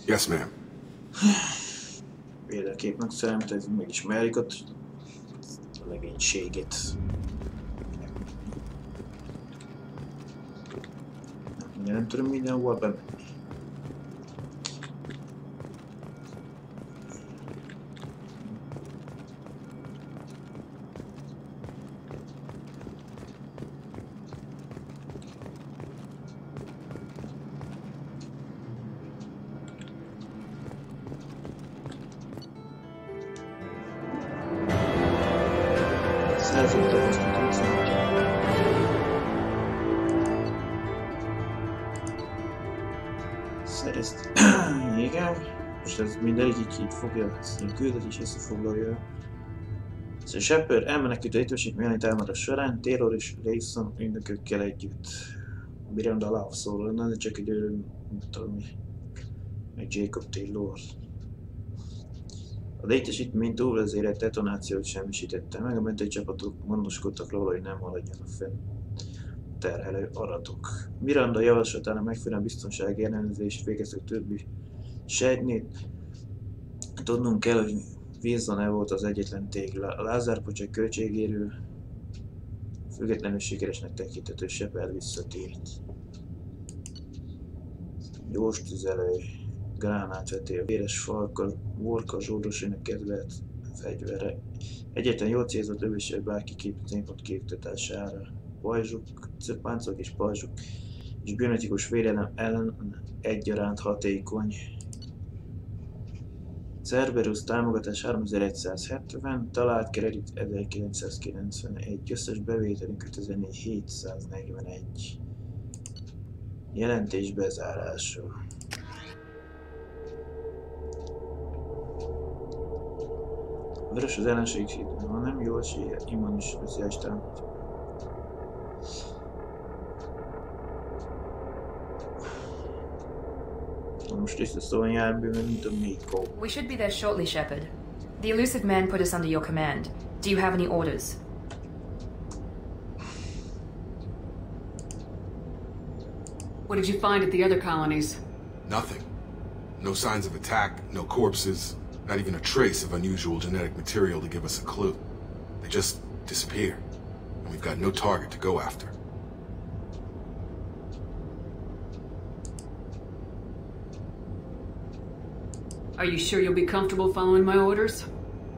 Yes, ma'am. Példaképnek számít, ez megismerjük ott a legénységét. Nem tudom mindenhol bemenni. Igen. Most ez mindenik így fogja, ezt a küldetés összefoglalja. Szóval Shepard elmenekült a létesítmény támadás során, Taylor és Rayson ügynökökkel együtt. Miranda Love szól, nem csak egy nem tudom mi, meg Jacob Taylor. A létesítmény túlvezérelt detonációt semmisítette meg, a mentői csapatok gondoskodtak róla, hogy nem haladjanak fenn terhelő aratok. Miranda javaslatának megfelelően biztonsági ellenőrzést végeztek többi sejtnét. Tudnunk kell, hogy Wilson-e volt az egyetlen tégla. A Lázár projekt költségéről függetlenül sikeresnek tekinthető Shepard visszatért. Gyors tüzelő, gránátvetél, véres falkkal, vorka zsódosainak kedvelt fegyvere. Egyetlen jól célzott övések bárki célpont kiiktatására. Pajzsuk, páncok és pajzsuk és bionetikus védelem ellen egyaránt hatékony. Cerberus támogatás 3170, talált kredit 1991, összes bevételünk 5741. Jelentés bezárása. Vörös az ellenség, ha nem jó esélye, immunis speciális támogatás. We should be there shortly, Shepard. The elusive man put us under your command. Do you have any orders? What did you find at the other colonies? Nothing. No signs of attack, no corpses, not even a trace of unusual genetic material to give us a clue. They just disappear, and we've got no target to go after. Are you sure you'll be comfortable following my orders?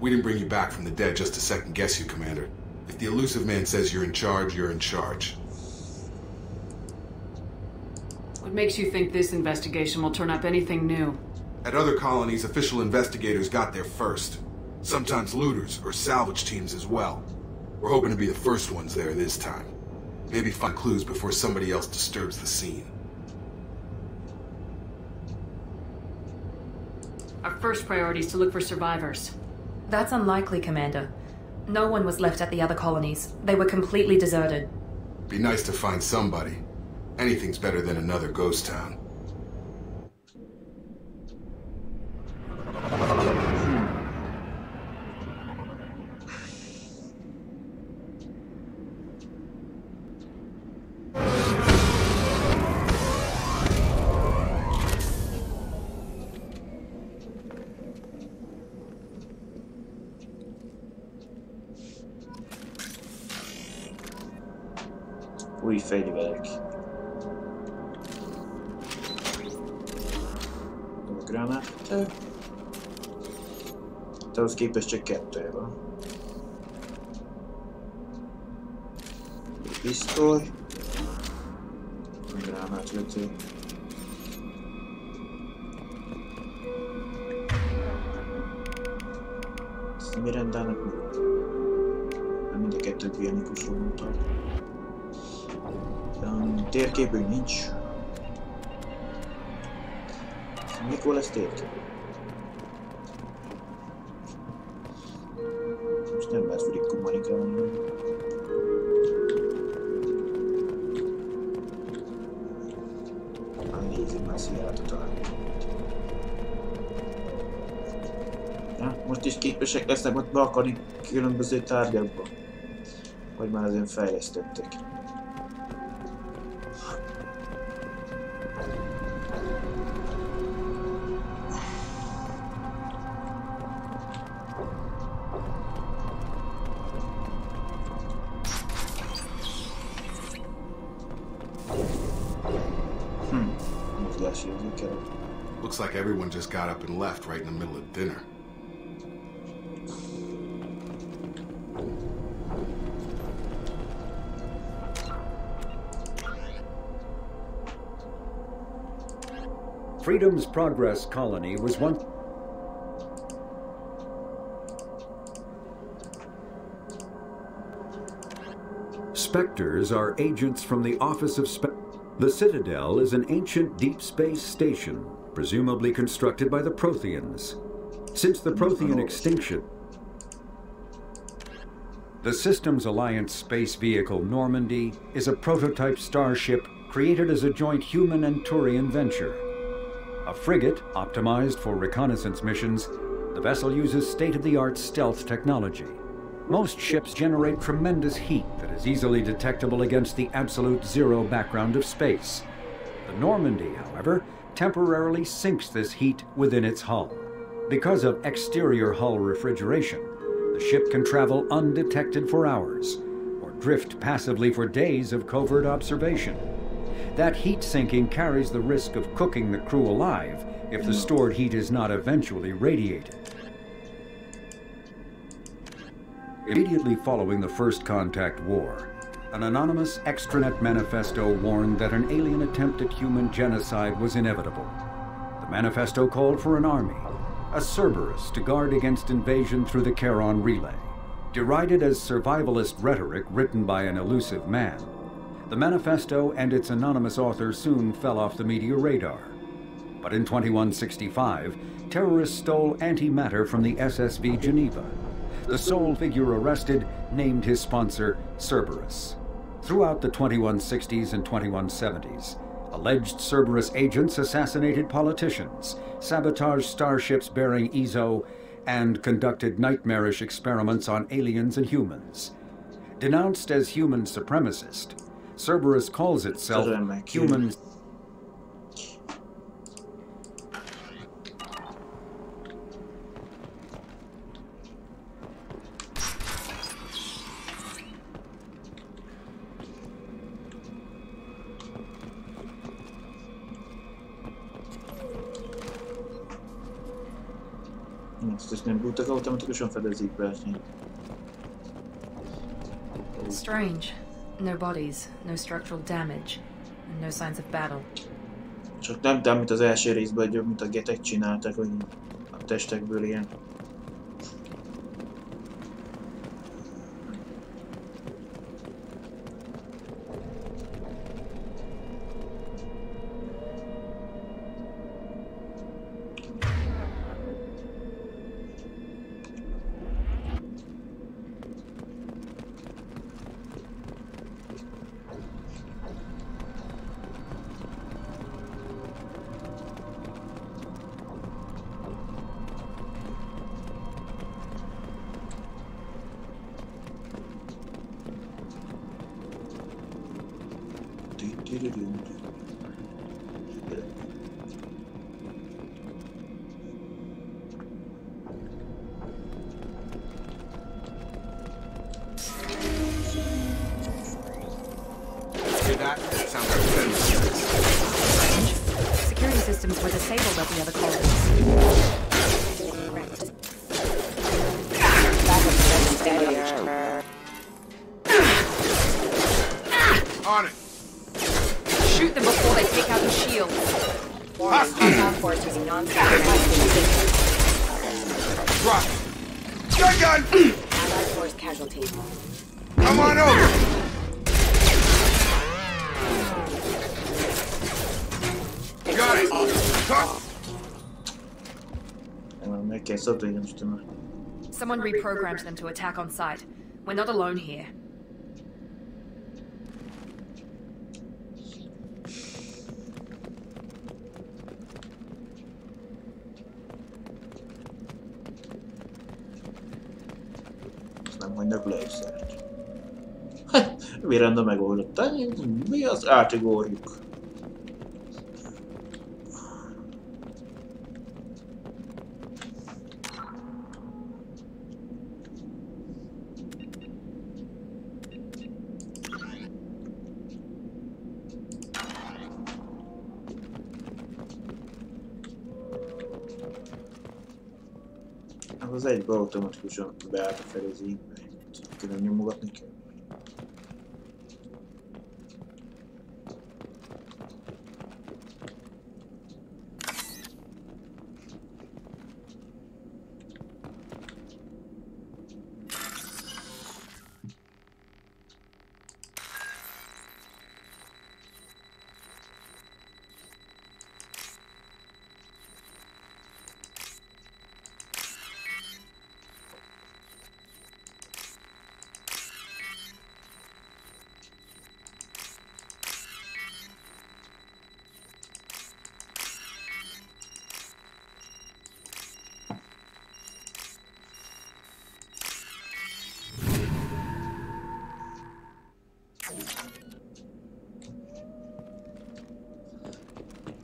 We didn't bring you back from the dead just to second guess you, Commander. If the elusive man says you're in charge, you're in charge. What makes you think this investigation will turn up anything new? At other colonies, official investigators got there first. Sometimes looters or salvage teams as well. We're hoping to be the first ones there this time. Maybe find clues before somebody else disturbs the scene. Our first priority is to look for survivors. That's unlikely, Commander. No one was left at the other colonies. They were completely deserted. Be nice to find somebody. Anything's better than another ghost town. Új fegyverek. A granát. Ahhoz képest csak 2 van. Egy pisztoly. A gránátvető. Ezt mi rendelnek meg? Nem mind a 2 bionikusról mondtam. Térképünk nincs. Mikor lesz térkép? Most nem lehet felik kommunikálni. Nézzük már szíjáratot találni. Ja, most is képesek lesznek ott beakadni különböző tárgyakba. Vagy már azért fejlesztettek. Looks like everyone just got up and left right in the middle of dinner. Freedom's Progress colony was once... Spectres are agents from the Office of The Citadel is an ancient deep space station presumably constructed by the Protheans. Since the Prothean extinction, the Systems Alliance space vehicle Normandy is a prototype starship created as a joint human and Turian venture. A frigate optimized for reconnaissance missions, the vessel uses state-of-the-art stealth technology. Most ships generate tremendous heat that is easily detectable against the absolute zero background of space. The Normandy, however, temporarily sinks this heat within its hull. Because of exterior hull refrigeration, the ship can travel undetected for hours, or drift passively for days of covert observation. That heat sinking carries the risk of cooking the crew alive if the stored heat is not eventually radiated. Immediately following the First Contact War, an anonymous extranet manifesto warned that an alien attempt at human genocide was inevitable. The manifesto called for an army, a Cerberus, to guard against invasion through the Charon Relay. Derided as survivalist rhetoric written by an elusive man, the manifesto and its anonymous author soon fell off the media radar. But in 2165, terrorists stole antimatter from the SSV Geneva. The sole figure arrested named his sponsor Cerberus. Throughout the 2160s and 2170s, alleged Cerberus agents assassinated politicians, sabotaged starships bearing Ezo, and conducted nightmarish experiments on aliens and humans. Denounced as human supremacist, Cerberus calls itself human. Ezt nem bújtak automatikusan fedezik be. Strange. No bodies, no structural damage, and no signs of battle. Csak nem, mint az első részben, hogy mint a getek csináltak, hogy a testekből ilyen. Security systems were disabled at the other colonies. On it! Shoot them before they take out the shield. Hostile force using non-standard. Drop! Gun! Allied force casualty. Come on over! Got it! Cut! Meg kell szabdulni, nem is tudom. Someone reprogrammed them to attack on sight. We're not alone here. Nem mondjak le is szeret. Miranda megoldotta. Mi az? Átugorjuk. Az egybe automatikusan beállt a felezékbe. Külön nyomogatni kell.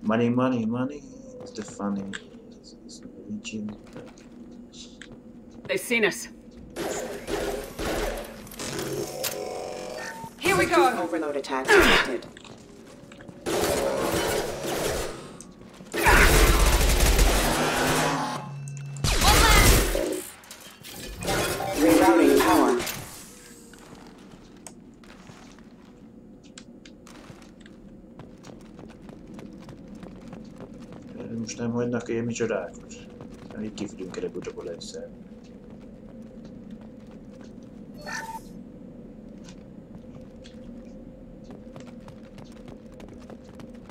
Money, money, money is the funny. It's Norwegian. They've seen us. Here we go! Overload attack detected. Rerouting power. Most nem hagynak ilyen micsodákat. Így kifülünk előbb-utóbb a egyszer.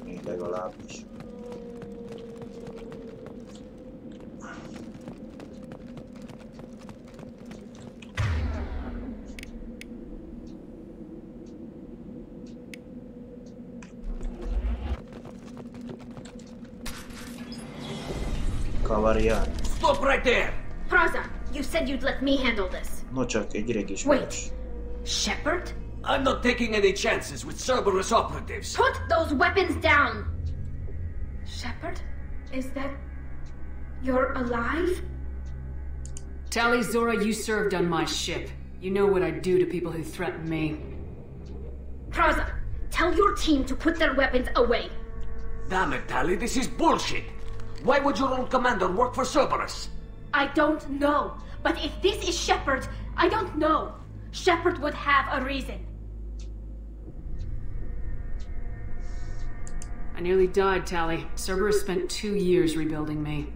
Még legalábbis. Stop right there! Praza, you said you'd let me handle this. No csak egy régi Wait, Shepard? I'm not taking any chances with Cerberus operatives. Put those weapons down! Shepard? Is that... You're alive? Tali, Zora, you served on my ship. You know what I do to people who threaten me. Praza, tell your team to put their weapons away. Damn it, Tali, this is bullshit! Why would your old commander work for Cerberus? I don't know. But if this is Shepard, I don't know. Shepard would have a reason. I nearly died, Tali. Cerberus spent 2 years rebuilding me.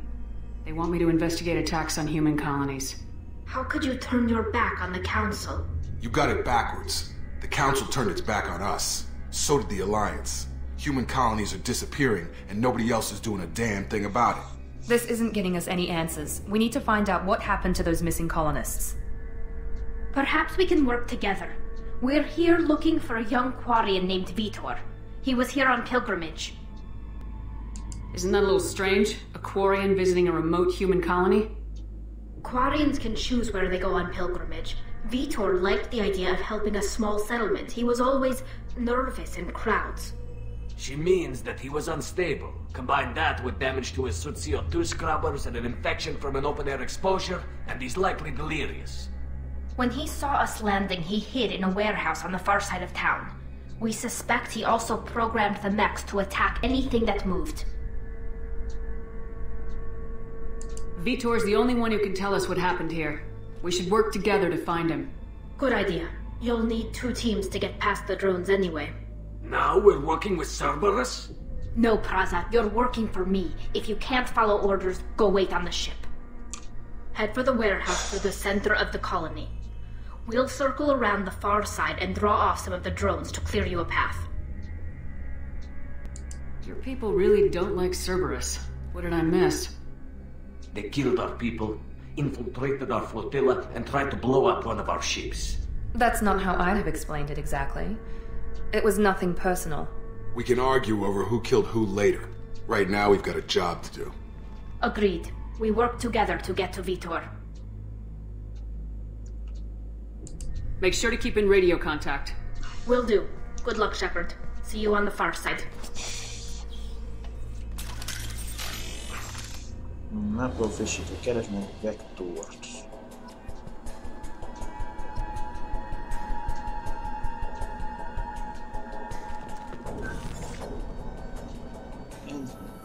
They want me to investigate attacks on human colonies. How could you turn your back on the Council? You got it backwards. The Council turned its back on us. So did the Alliance. Human colonies are disappearing, and nobody else is doing a damn thing about it. This isn't getting us any answers. We need to find out what happened to those missing colonists. Perhaps we can work together. We're here looking for a young Quarian named Vitor. He was here on pilgrimage. Isn't that a little strange? A Quarian visiting a remote human colony? Quarians can choose where they go on pilgrimage. Vitor liked the idea of helping a small settlement. He was always nervous in crowds. She means that he was unstable. Combine that with damage to his CO2 scrubbers and an infection from an open-air exposure, and he's likely delirious. When he saw us landing, he hid in a warehouse on the far side of town. We suspect he also programmed the mechs to attack anything that moved. Vitor's the only one who can tell us what happened here. We should work together to find him. Good idea. You'll need 2 teams to get past the drones anyway. Now we're working with Cerberus? No, Praza, you're working for me. If you can't follow orders, go wait on the ship. Head for the warehouse through the center of the colony. We'll circle around the far side and draw off some of the drones to clear you a path. Your people really don't like Cerberus. What did I miss? They killed our people, infiltrated our flotilla, and tried to blow up one of our ships. That's not how I'd have explained it exactly. It was nothing personal. We can argue over who killed who later. Right now, we've got a job to do. Agreed. We work together to get to Vitor. Make sure to keep in radio contact. Will do. Good luck, Shepard. See you on the far side. Napról frissítő, keresd meg vektort.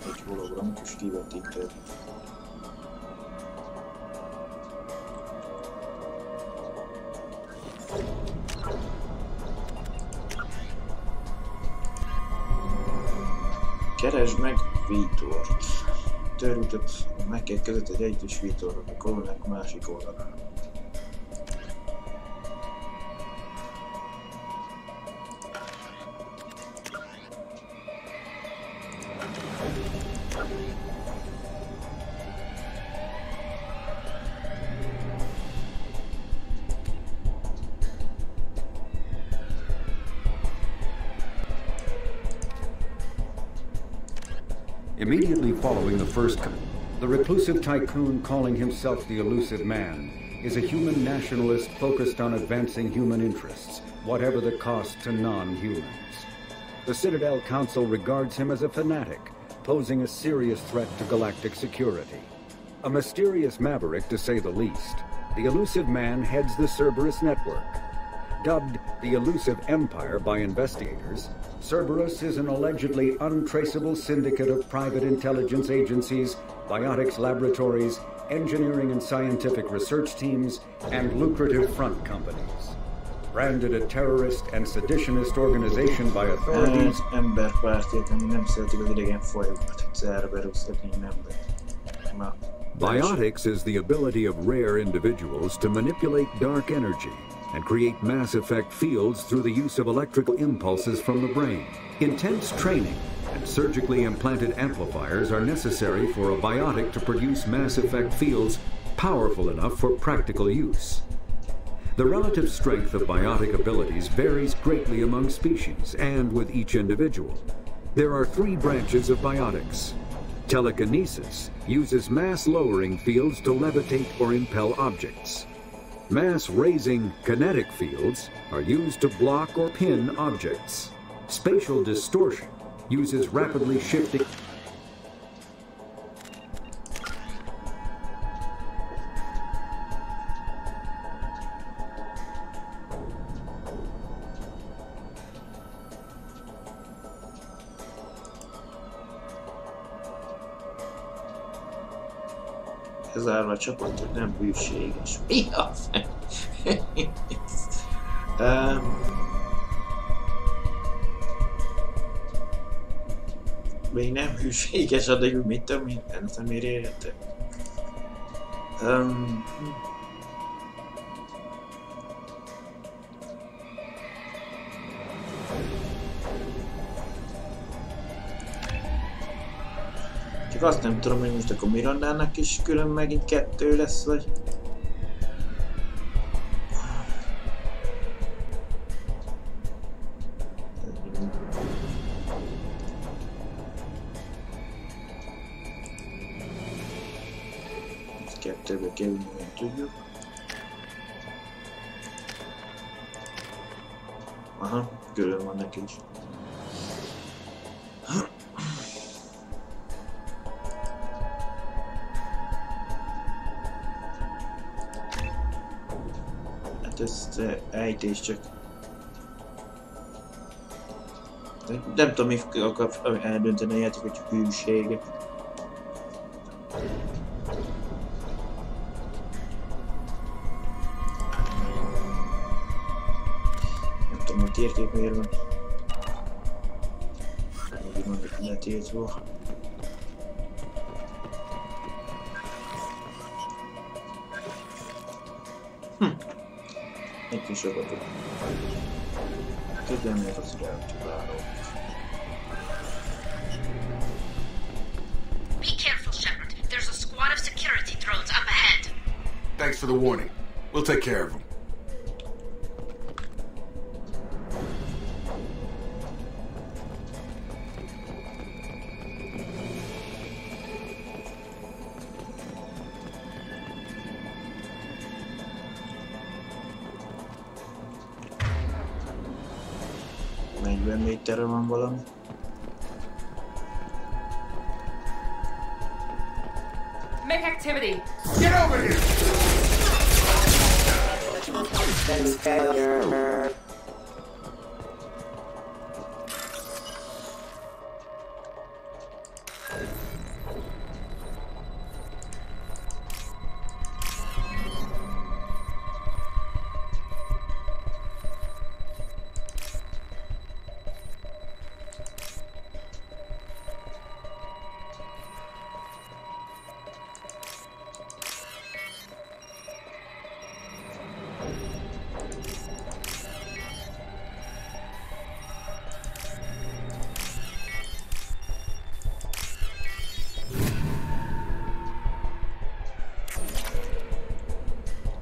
Egy hologramikus kivetítő. Keresd meg Vitort. Törültött a mekek között egy egyes Vitorra a kolonák másik oldalán. Immediately following the first, the reclusive tycoon calling himself the Elusive Man is a human nationalist focused on advancing human interests, whatever the cost to non-humans. The Citadel Council regards him as a fanatic, posing a serious threat to galactic security. A mysterious maverick, to say the least, the elusive man heads the Cerberus network. Dubbed the Elusive Empire by investigators, Cerberus is an allegedly untraceable syndicate of private intelligence agencies, biotics laboratories, engineering and scientific research teams, and lucrative front companies. Branded a terrorist and seditionist organization by authorities. Emberpártiak, ami nem szeretik az idegen fajokat, Cerberus, ember. Biotics is the ability of rare individuals to manipulate dark energy and create mass effect fields through the use of electrical impulses from the brain. Intense training and surgically implanted amplifiers are necessary for a biotic to produce mass effect fields powerful enough for practical use. The relative strength of biotic abilities varies greatly among species and with each individual. There are 3 branches of biotics. Telekinesis uses mass-lowering fields to levitate or impel objects. Mass-raising kinetic fields are used to block or pin objects. Spatial distortion uses rapidly shifting... Zárva a csapatot, nem hűséges. Mi a fel? Még nem hűséges, addig mit tudom, mindent, amire értek. Csak azt nem tudom, hogy most akkor Mirandának is külön megint 2 lesz, vagy... Ezt 2-be kerülni, nem tudjuk. Aha, külön van neki is. Ezt ejtés csak. Nem tudom, mi akar eldönteni a játék, hogy hűsége. Nem tudom, hogy érték miért van. Úgy mondjuk letiltva. Egy kis sokat. Kegyelmér az reaktiváló. Be careful, Shepard. There's a squad of security drones up ahead. Thanks for the warning. We'll take care of them. Méterre van valami. Make activity! Get over here!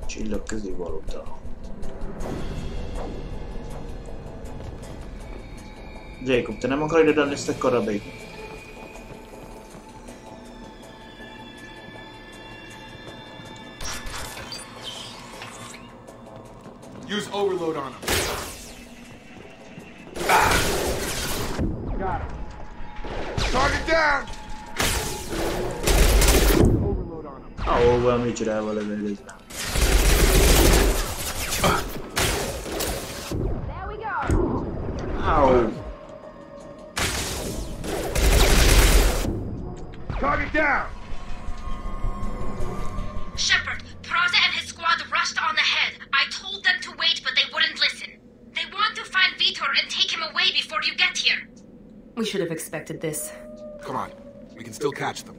Csillagközi valuta. Jacob, te nem akarod ide ezt a karabélyt? Use overload on him. Got him. Target down! Ahova micsodával lövöldözve. Ow. Target down! Shepard, Praza and his squad rushed on ahead. I told them to wait, but they wouldn't listen. They want to find Vitor and take him away before you get here. We should have expected this. Come on, we can still catch them.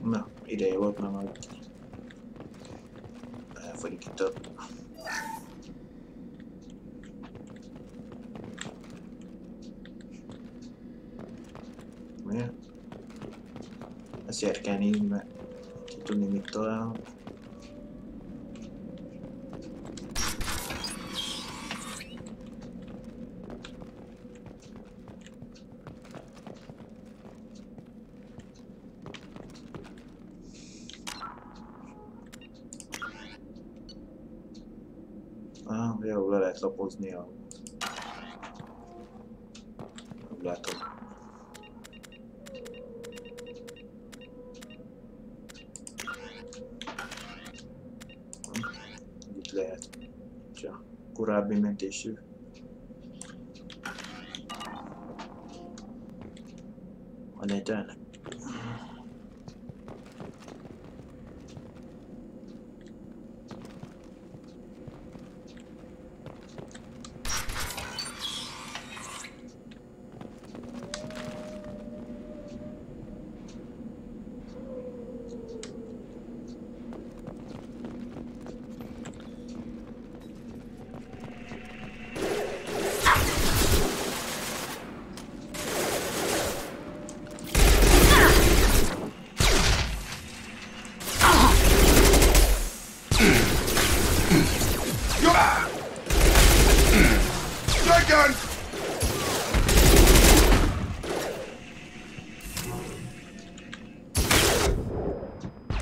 Na, ideje volt már majd. Elfogyik itt a... Mi? Ezt kell nézni, mert tudni mit találok. Jó, le lehet lapozni a... Nem látom. Itt lehet. Csak korábbi mentésű. Van egy el.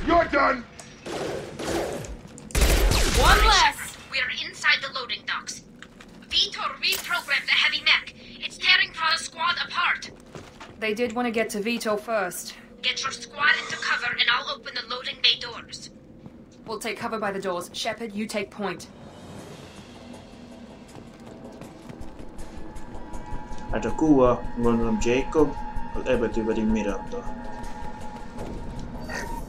You're done! One less! We're inside the loading docks. Vitor reprogrammed the heavy mech. It's tearing Pra's squad apart. They did want to get to Vito first. Get your squad into cover and I'll open the loading bay doors. We'll take cover by the doors. Shepard, you take point. Hát a Q a, gondolom Jacob, az E betű pedig Miranda.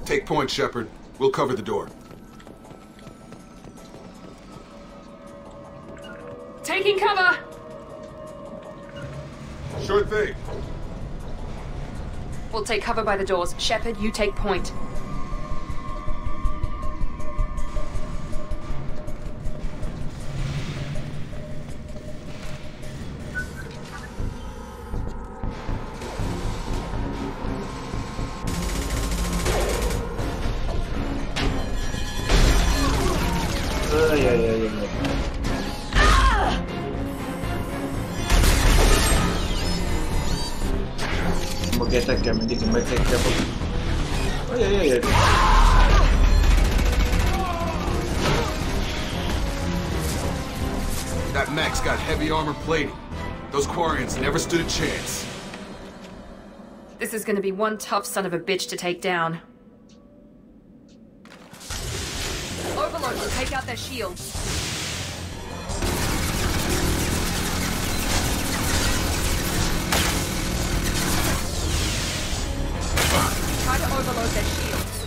Take point, Shepard. We'll cover the door. Taking cover! Sure thing. We'll take cover by the doors. Shepard, you take point. Magetekkel mindig megekkel fog. Ajajajaj. That mech's got heavy armor plating. Those Quarians never stood a chance. This is gonna be one tough son of a bitch to take down. Overlord will take out their shields. Try to overload their shields.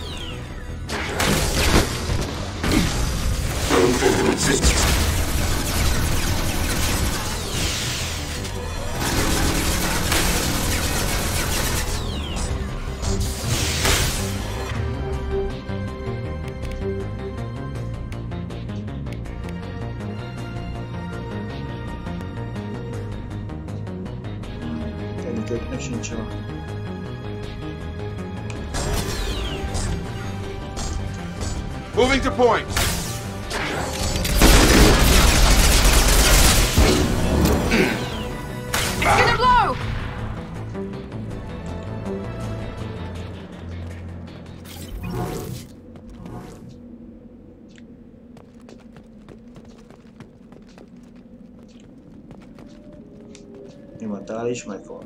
Tenőköknek sincs a... Moving to point. It's gonna blow! Mi van, tál is megvan.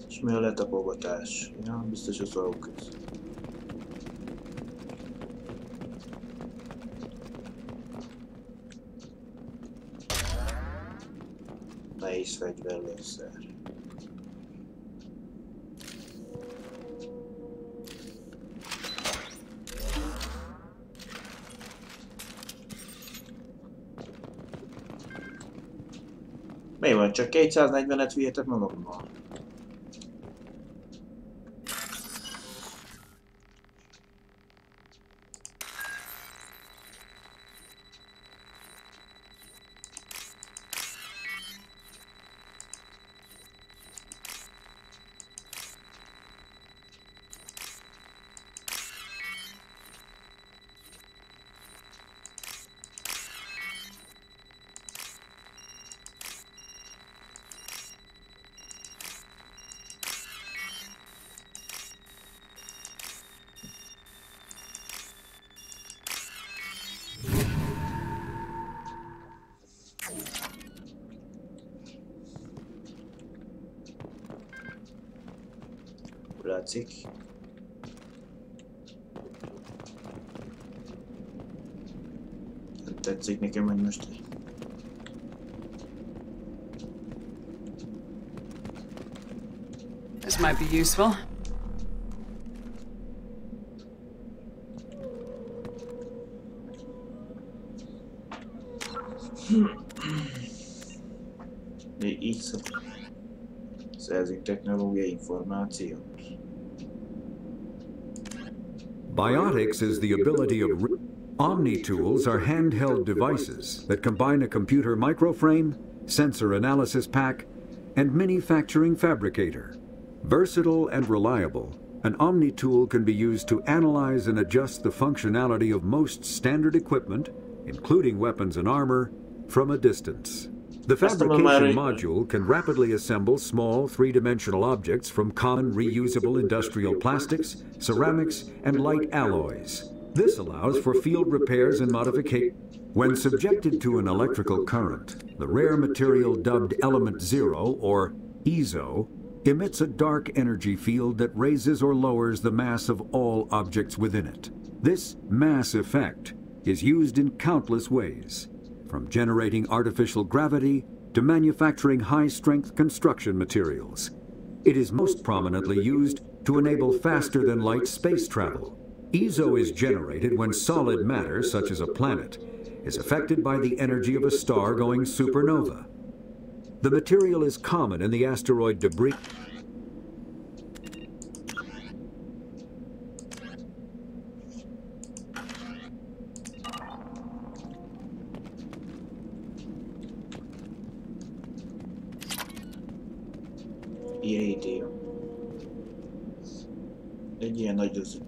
És mi a letapogatás? Ja, biztos az aluk ez. Nehéz fegyverlőszer. Mi van? Csak 240-et vihetek magammal? Látszik. Nem tetszik nekem, hogy most... This might be useful. Így szerzünk technológiai információt. Biotics is the ability of... Omni Tools are handheld devices that combine a computer microframe, sensor analysis pack, and manufacturing fabricator. Versatile and reliable, an Omni Tool can be used to analyze and adjust the functionality of most standard equipment, including weapons and armor, from a distance. The fabrication module can rapidly assemble small three-dimensional objects from common reusable industrial plastics, ceramics, and light alloys. This allows for field repairs and modification. When subjected to an electrical current, the rare material dubbed Element Zero, or EZO, emits a dark energy field that raises or lowers the mass of all objects within it. This mass effect is used in countless ways, from generating artificial gravity to manufacturing high-strength construction materials. It is most prominently used to enable faster-than-light space travel. EZO is generated when solid matter, such as a planet, is affected by the energy of a star going supernova. The material is common in the asteroid debris. Iridium. Egy ilyen nagy az...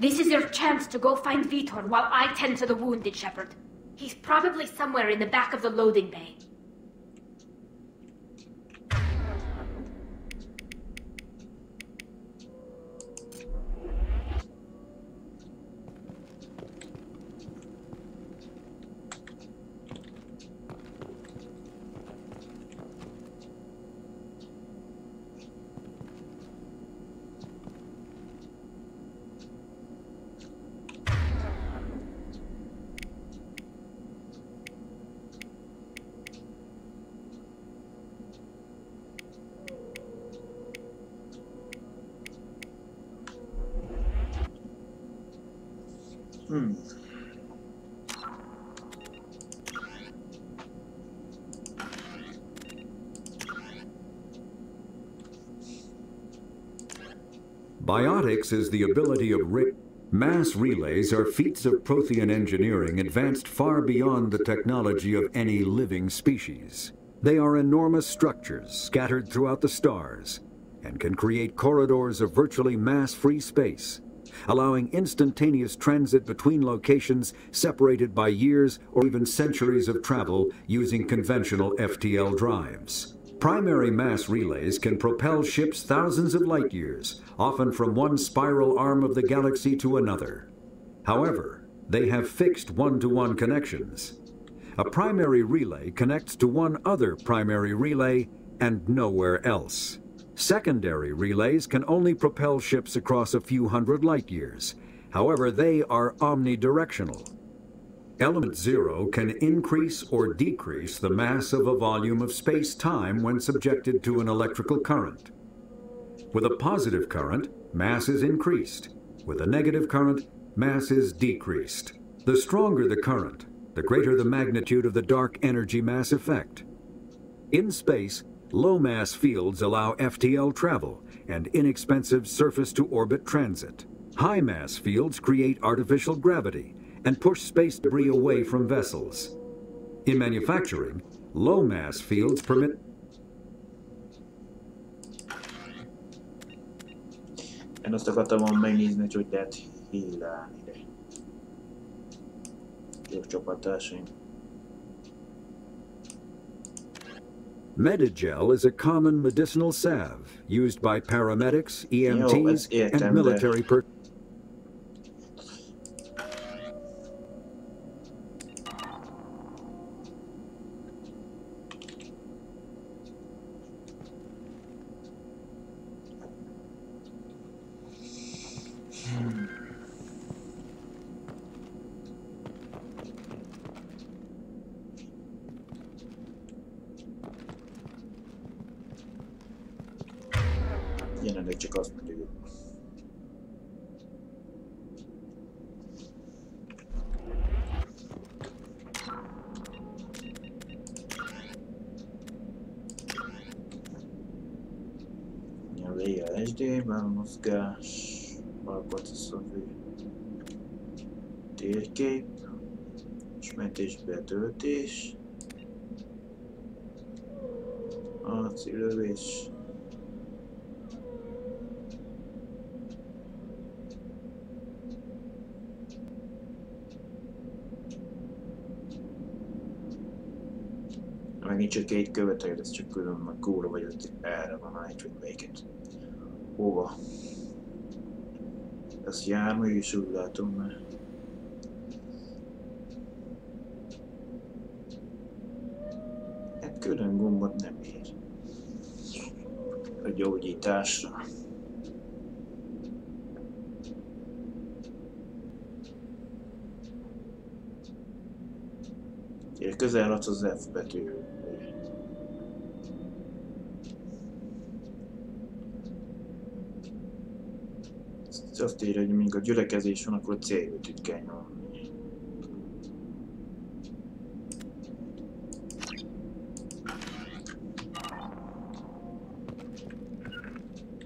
This is your chance to go find Vitor while I tend to the wounded, Shepard. He's probably somewhere in the back of the loading bay. Biotics is the ability of mass relays are feats of Prothean engineering advanced far beyond the technology of any living species. They are enormous structures scattered throughout the stars and can create corridors of virtually mass-free space, allowing instantaneous transit between locations separated by years or even centuries of travel using conventional FTL drives. Primary mass relays can propel ships thousands of light years, often from one spiral arm of the galaxy to another. However, they have fixed one-to-one connections. A primary relay connects to one other primary relay and nowhere else. Secondary relays can only propel ships across a few hundred light years. However, they are omnidirectional. Element zero can increase or decrease the mass of a volume of space-time when subjected to an electrical current. With a positive current, mass is increased. With a negative current, mass is decreased. The stronger the current, the greater the magnitude of the dark energy mass effect. In space, low-mass fields allow FTL travel and inexpensive surface-to-orbit transit. High-mass fields create artificial gravity and push space debris away from vessels. In manufacturing, low-mass fields permit... Én azt akartam volna megnézni, hogy lehet hílálni ide. Jó csapattársaim. Medigel is a common medicinal salve used by paramedics, EMTs, and military personnel. Jelenleg csak azt mondja, hogy a VLSD, belmozgás, balprocesszorfő, térkép, ismertés betöltés, arcilövés, megint csak két követelőt, ez csak külön, meg kóra vagy ott erre van állítva, hogy melyiket. Hova? Ez jármű is úgy látom, mert... Hát külön gombot nem ér. A gyógyításra. Közel adsz az F betű. Azt írja, hogy mindig a gyülekezés van, akkor a C betűt kell nyomni.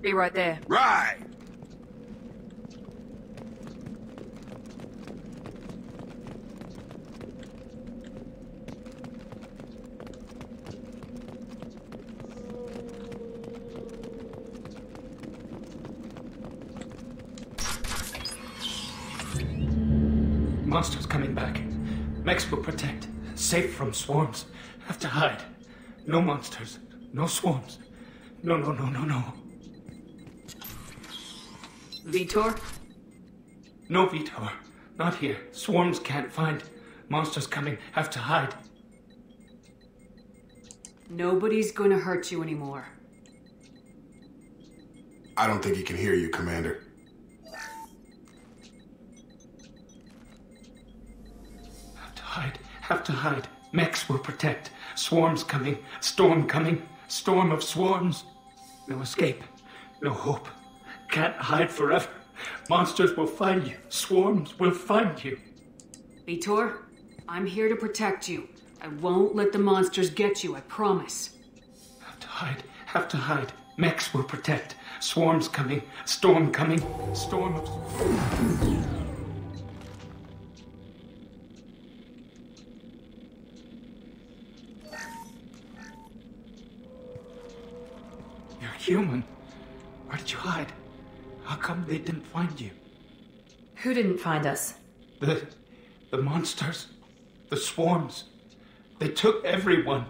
Be right there. Right! Monsters coming back. Mechs will protect. Safe from swarms. Have to hide. No monsters. No swarms. No, no, no, no, no. Vitor? No, Vitor. Not here. Swarms can't find. Monsters coming. Have to hide. Nobody's gonna hurt you anymore. I don't think he can hear you, Commander. Have to hide. Mechs will protect. Swarms coming. Storm coming. Storm of swarms. No escape. No hope. Can't hide forever. Monsters will find you. Swarms will find you. Vitor, I'm here to protect you. I won't let the monsters get you, I promise. Have to hide. Mechs will protect. Swarms coming. Storm coming. Storm of... You're human. Where did you hide? How come they didn't find you? Who didn't find us? The monsters. The swarms. They took everyone.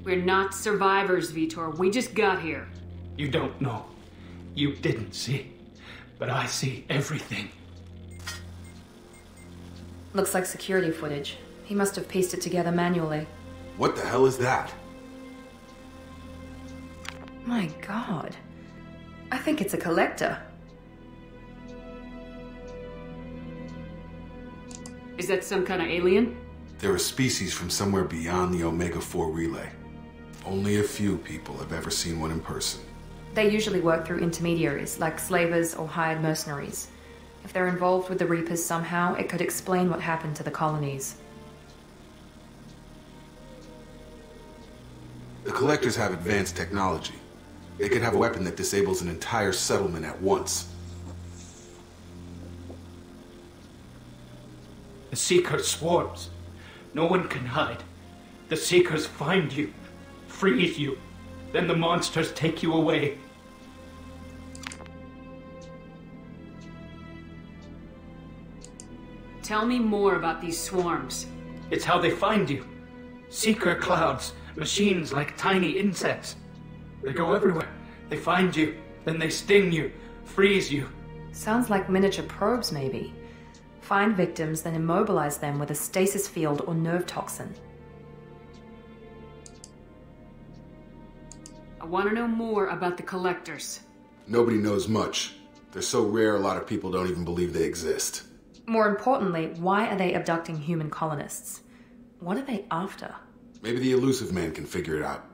We're not survivors, Vitor. We just got here. You don't know. You didn't see. But I see everything. Looks like security footage. He must have pieced it together manually. What the hell is that? My God. I think it's a collector. Is that some kind of alien? They're a species from somewhere beyond the Omega-4 relay. Only a few people have ever seen one in person. They usually work through intermediaries, like slavers or hired mercenaries. If they're involved with the Reapers somehow, it could explain what happened to the colonies. The Collectors have advanced technology. They could have a weapon that disables an entire settlement at once. The Seekers swarms. No one can hide. The Seekers find you, freeze you, then the monsters take you away. Tell me more about these swarms. It's how they find you. Seeker clouds, machines like tiny insects. They go everywhere. They find you, then they sting you, freeze you. Sounds like miniature probes, maybe. Find victims, then immobilize them with a stasis field or nerve toxin. I want to know more about the Collectors. Nobody knows much. They're so rare a lot of people don't even believe they exist. More importantly, why are they abducting human colonists? What are they after? Maybe the elusive man can figure it out.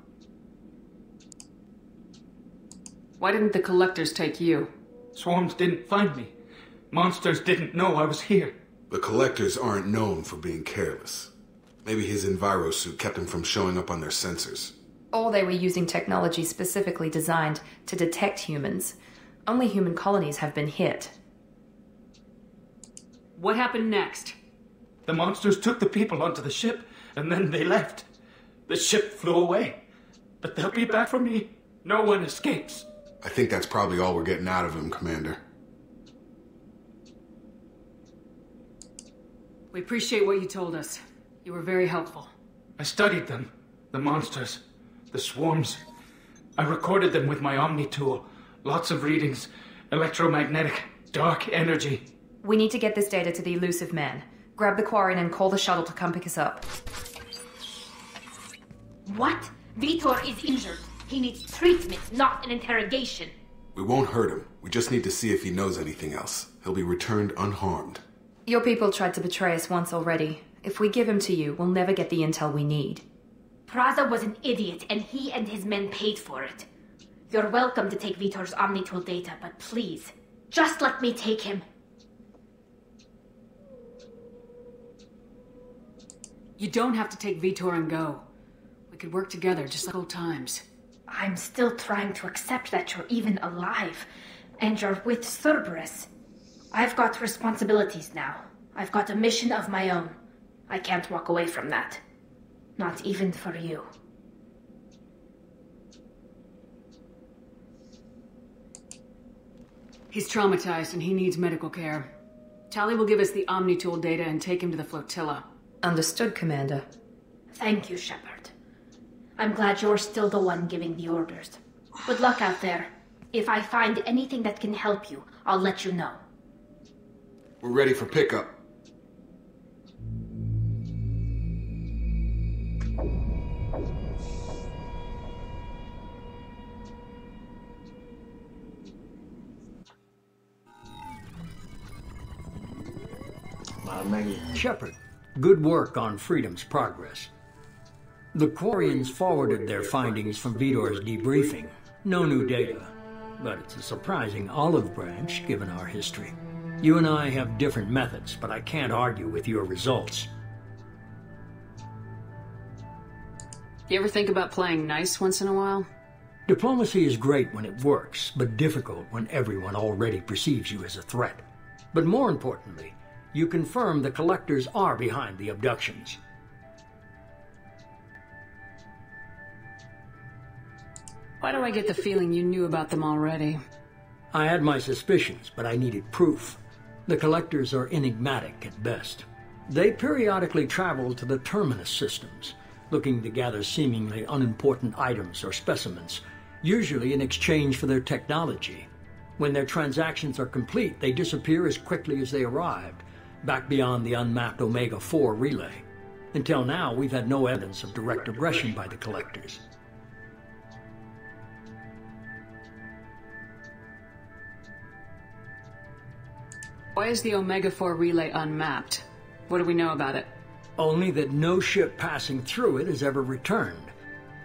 Why didn't the Collectors take you? Swarms didn't find me. Monsters didn't know I was here. The Collectors aren't known for being careless. Maybe his enviro suit kept him from showing up on their sensors. Or they were using technology specifically designed to detect humans. Only human colonies have been hit. What happened next? The monsters took the people onto the ship, and then they left. The ship flew away. But they'll be back for me. No one escapes. I think that's probably all we're getting out of him, Commander. We appreciate what you told us. You were very helpful. I studied them. The monsters. The swarms. I recorded them with my Omni Tool. Lots of readings. Electromagnetic. Dark energy. We need to get this data to the elusive man. Grab the Quarian and call the shuttle to come pick us up. What? Vitor is injured. He needs treatment, not an interrogation. We won't hurt him. We just need to see if he knows anything else. He'll be returned unharmed. Your people tried to betray us once already. If we give him to you, we'll never get the intel we need. Praza was an idiot, and he and his men paid for it. You're welcome to take Vitor's Omni Tool data, but please, just let me take him. You don't have to take Vitor and go. We could work together, just like old times. I'm still trying to accept that you're even alive, and you're with Cerberus. I've got responsibilities now. I've got a mission of my own. I can't walk away from that. Not even for you. He's traumatized and he needs medical care. Tali will give us the Omni Tool data and take him to the flotilla. Understood, Commander. Thank you, Shepard. I'm glad you're still the one giving the orders. Good luck out there. If I find anything that can help you, I'll let you know. We're ready for pickup. Shepard, good work on Freedom's progress. The Quarians forwarded their findings from Vitor's debriefing. No new data. but it's a surprising olive branch given our history. You and I have different methods, but I can't argue with your results. You ever think about playing nice once in a while? Diplomacy is great when it works, but difficult when everyone already perceives you as a threat. But more importantly, you confirm the collectors are behind the abductions. Why do I get the feeling you knew about them already? I had my suspicions, but I needed proof. The collectors are enigmatic at best. They periodically travel to the terminus systems, looking to gather seemingly unimportant items or specimens, usually in exchange for their technology. When their transactions are complete, they disappear as quickly as they arrived, back beyond the unmapped Omega-4 relay. Until now, we've had no evidence of direct aggression by the collectors. Why is the Omega-4 relay unmapped? What do we know about it? Only that no ship passing through it has ever returned.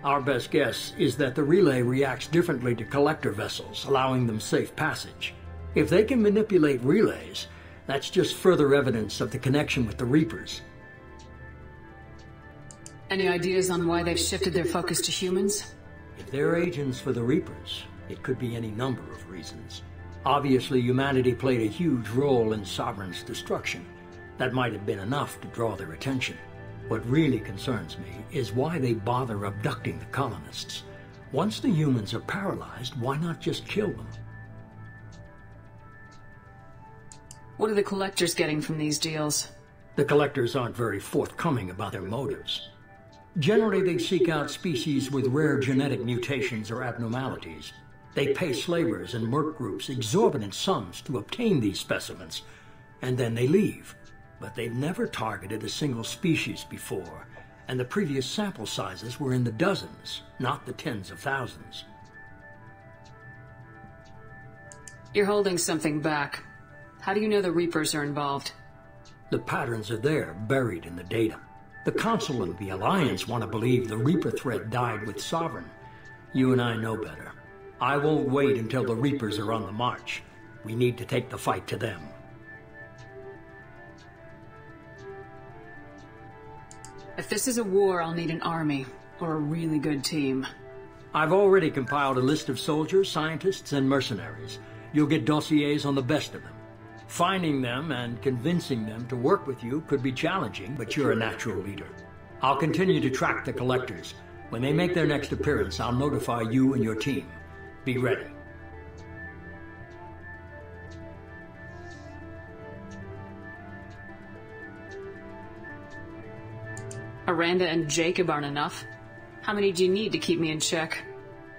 Our best guess is that the relay reacts differently to collector vessels, allowing them safe passage. If they can manipulate relays, that's just further evidence of the connection with the Reapers. Any ideas on why they've shifted their focus to humans? If they're agents for the Reapers, it could be any number of reasons. Obviously, humanity played a huge role in Sovereign's destruction. That might have been enough to draw their attention. What really concerns me is why they bother abducting the colonists. Once the humans are paralyzed, why not just kill them? What are the collectors getting from these deals? The collectors aren't very forthcoming about their motives. Generally, they seek out species with rare genetic mutations or abnormalities. They pay slavers and merc groups exorbitant sums to obtain these specimens, and then they leave. But they've never targeted a single species before, and the previous sample sizes were in the dozens, not the tens of thousands. You're holding something back. How do you know the Reapers are involved? The patterns are there, buried in the data. The Council and the Alliance want to believe the Reaper threat died with Sovereign. You and I know better. I won't wait until the Reapers are on the march. We need to take the fight to them. If this is a war, I'll need an army, or a really good team. I've already compiled a list of soldiers, scientists, and mercenaries. You'll get dossiers on the best of them. Finding them and convincing them to work with you could be challenging, but you're a natural leader. I'll continue to track the collectors. When they make their next appearance, I'll notify you and your team. Be ready. Miranda and Jacob aren't enough. How many do you need to keep me in check?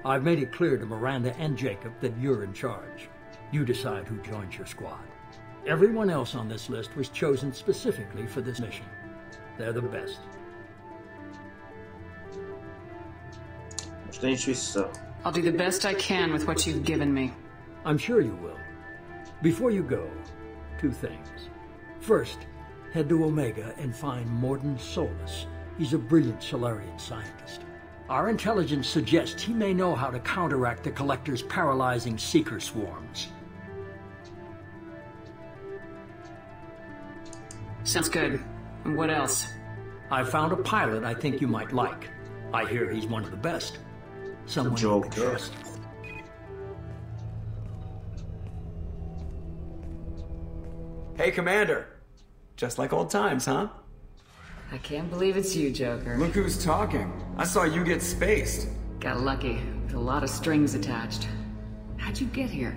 I've made it clear to Miranda and Jacob that you're in charge. You decide who joins your squad. Everyone else on this list was chosen specifically for this mission. They're the best. Most nincs vissza. I'll do the best I can with what you've given me. I'm sure you will. Before you go, 2 things. First, head to Omega and find Morden Solus. He's a brilliant Solarian scientist. Our intelligence suggests he may know how to counteract the Collector's paralyzing Seeker swarms. Sounds good. And what else? I found a pilot I think you might like. I hear he's one of the best. Someone you can trust. Hey, Commander. Just like old times, huh? I can't believe it's you, Joker. Look who's talking. I saw you get spaced. Got lucky, with a lot of strings attached. How'd you get here?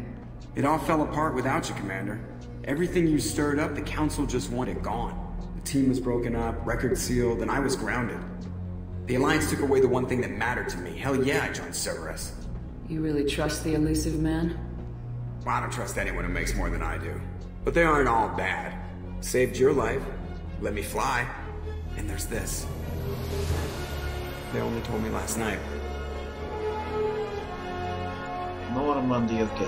It all fell apart without you, Commander. Everything you stirred up, the Council just wanted gone. The team was broken up, records sealed, and I was grounded. The Alliance took away the one thing that mattered to me. Hell yeah, I joined Cerberus. You really trust the elusive man? Well, I don't trust anyone who makes more than I do. But they aren't all bad. Saved your life, let me fly, and there's this. They only told me last night. Normandia 2.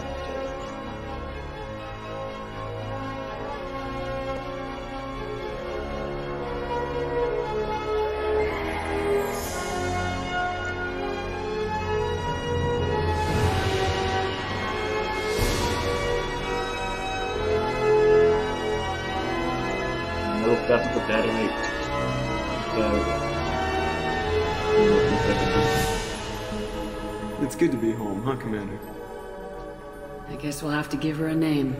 It's good to be home, huh, Commander? I guess we'll have to give her a name.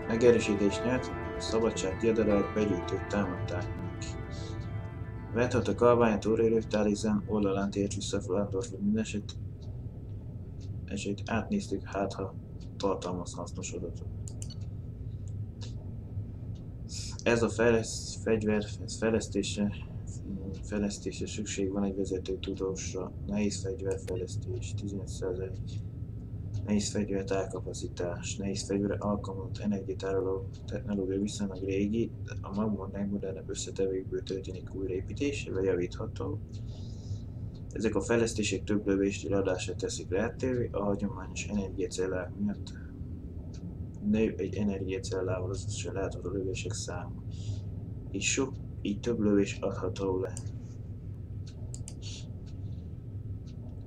Megerősítést nyert, a szabadság diadalát begyűjtők támadták meg. Vethet a kalvány túrélők Talizen oldalán tért vissza Flandorford minden esélyt átnéztük, hát ha tartalmaz hasznos adatot. Ez a fegyver fejlesztésre szükség van egy vezető tudósra. Nehéz fegyverfejlesztés, 15%. Nehéz fegyver tárkapacitás, nehéz fegyver alkalmazott energiatároló technológia viszonylag régi, de a magban legmodernebb összetevőkből történik újraépítésével javítható. Ezek a fejlesztések több lövést eladását teszik lehetővé, a hagyományos energiacellák miatt nő egy energiacellával az látható lövések száma. Így több lövés adható le.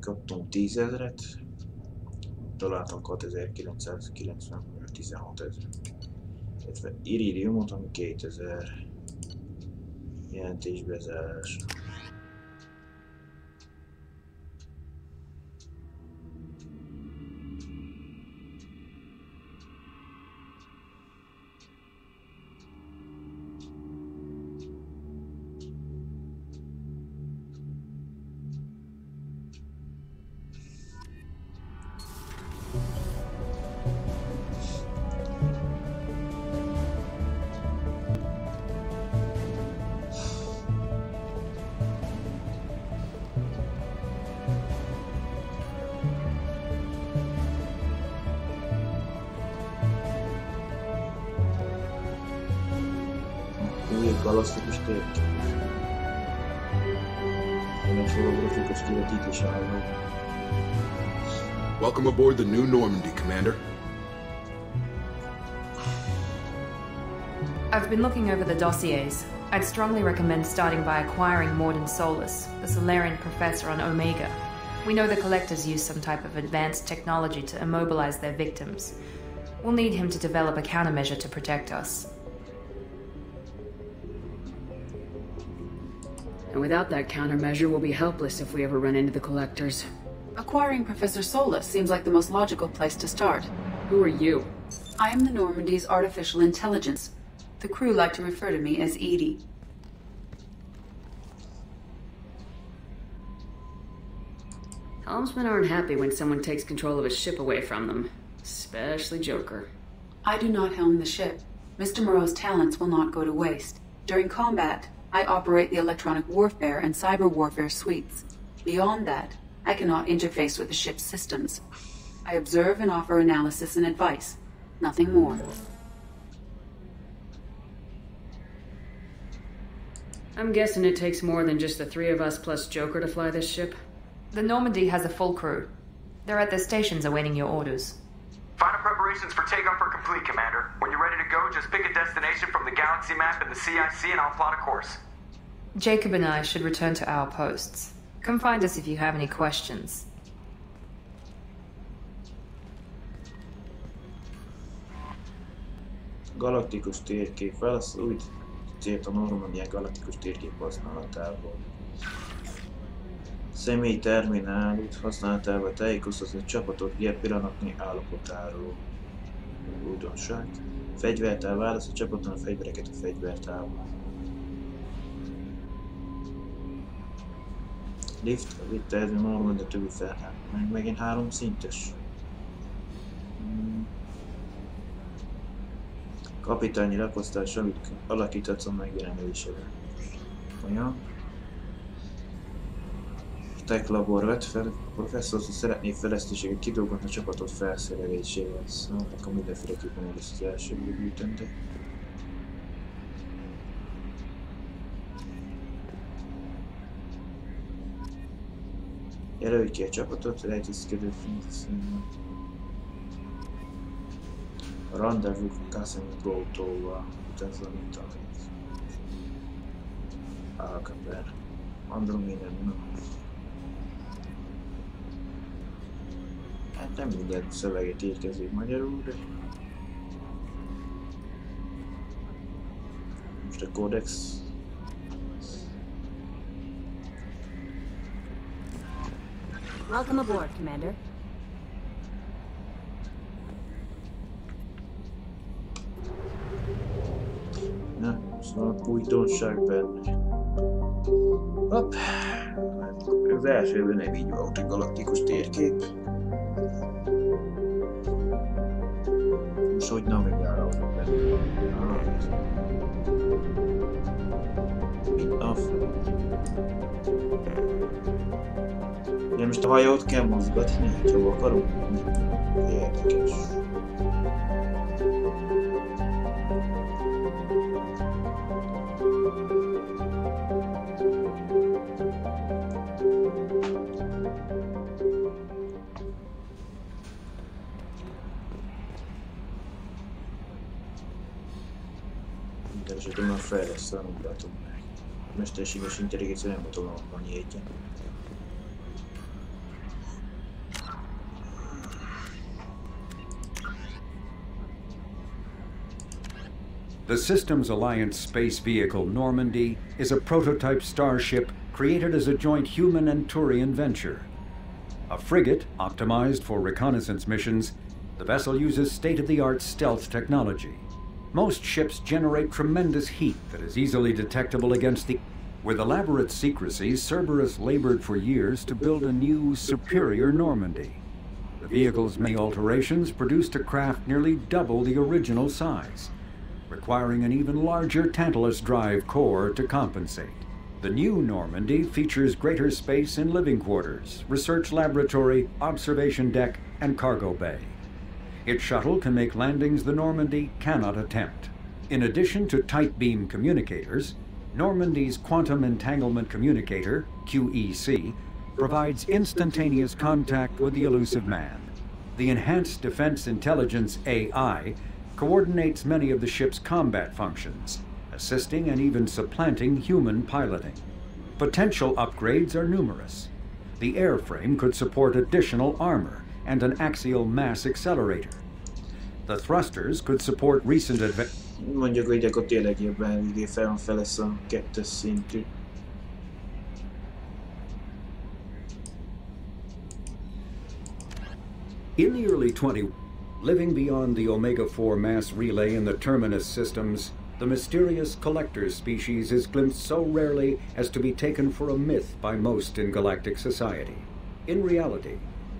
Kaptunk 10 000-et. Találtam 6990, 16 000. Illetve iridiumot, ami 2000. Jelentésbezárás. Galasztikus térkép. Ennek holografikus kivetítés álló. Welcome aboard the New Normandy, Commander. I've been looking over the dossiers. I'd strongly recommend starting by acquiring Morden Solus, the Solarian professor on Omega. We know the collectors use some type of advanced technology to immobilize their victims. We'll need him to develop a countermeasure to protect us. And without that countermeasure, we'll be helpless if we ever run into the collectors. Acquiring Professor Solus seems like the most logical place to start. Who are you? I am the Normandy's artificial intelligence. The crew like to refer to me as Edie. Helmsmen aren't happy when someone takes control of a ship away from them. Especially Joker. I do not helm the ship. Mr. Moreau's talents will not go to waste. During combat, I operate the electronic warfare and cyber warfare suites. Beyond that, I cannot interface with the ship's systems. I observe and offer analysis and advice. Nothing more. I'm guessing it takes more than just the three of us plus Joker to fly this ship? The Normandy has a full crew. They're at their stations awaiting your orders. Final preparations for takeoff are complete, Commander. When you're ready to go, just pick a destination from the galaxy map and the CIC and I'll plot a course. Jacob and I should return to our posts. Come find us if you have any questions. Galaktikus térkép. Válasz úgy célt a Normandián galaktikus térkép használatából. Személyi terminálút használatával tájékoztatni a csapatot pillanatnyi állapotáról. Újdonság. Fegyvertár válasz a csapaton a fegyvereket a fegyvertárban. Lift, a vittázni Normandia többi felhát. Megint 3 szintes. Kapitányi lakosztás, amit alakíthatsz a megjelenésére. Olyan. Tech labor vett fel, a professzor szeretné fejlesztőséget kidolgozni a csapatot felszerelésével. Szóval akkor mindenféleképpen meg lesz az első bűtön, de... Jelölj ki a csapatot, rejtőzködő funkcióval. A rendezvous Cassini Brótóval utazza, mint a... Alcaper. Andromeda, no. Hát nem minden szöveget érkezik magyarul, de... Most a kódex... Welcome aboard, Commander. Na, szóval újdonság benne. Hopp! Az elsőben nem így volt a galaktikus térkép. Most hogy navigálok benne? Mit a ja, most a hajót kell mozgatni, hogy hova akarunk. Érdekes. Esetben már fejlesztő, nem látom meg. A mesterséges intelligencia nem tudom, annyi egyen. The Systems Alliance space vehicle Normandy is a prototype starship created as a joint human and Turian venture. A frigate optimized for reconnaissance missions, the vessel uses state-of-the-art stealth technology. Most ships generate tremendous heat that is easily detectable against the... With elaborate secrecy, Cerberus labored for years to build a new, superior Normandy. The vehicle's many alterations produced a craft nearly double the original size, requiring an even larger Tantalus drive core to compensate. The new Normandy features greater space in living quarters, research laboratory, observation deck, and cargo bay. Its shuttle can make landings the Normandy cannot attempt. In addition to tight beam communicators, Normandy's Quantum Entanglement Communicator, QEC, provides instantaneous contact with the elusive man. The Enhanced Defense Intelligence AI coordinates many of the ship's combat functions, assisting and even supplanting human piloting. Potential upgrades are numerous. The airframe could support additional armor and an axial mass accelerator. The thrusters could support recent advances. Mondjuk, hogy akkor tényleg jobban eléggé fel lesz a kettős szintű. In the early 20s, living beyond the Omega-4 mass relay in the Terminus systems, the mysterious collector species is glimpsed so rarely as to be taken for a myth by most in galactic society. In reality,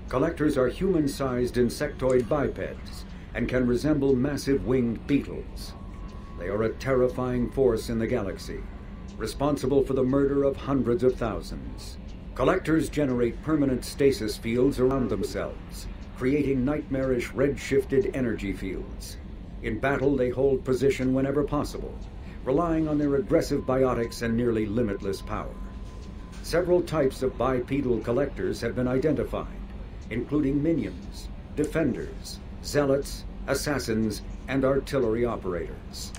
collectors are human-sized insectoid bipeds and can resemble massive winged beetles. They are a terrifying force in the galaxy, responsible for the murder of hundreds of thousands. Collectors generate permanent stasis fields around themselves, creating nightmarish red-shifted energy fields. In battle, they hold position whenever possible, relying on their aggressive biotics and nearly limitless power. Several types of bipedal collectors have been identified, including minions, defenders, zealots, assassins, and artillery operators.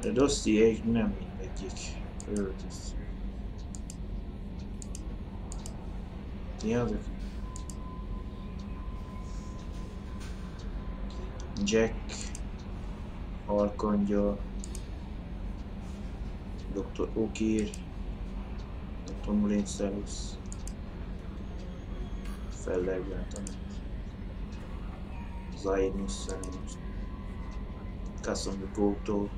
A dossziék nem mindegyik öltöz. Mi azok? Jack, Arkangyal, Dr. Okir, Dr. Mulinszellus, Fellegvált, Zaid Musszány, Custom the Go-tól.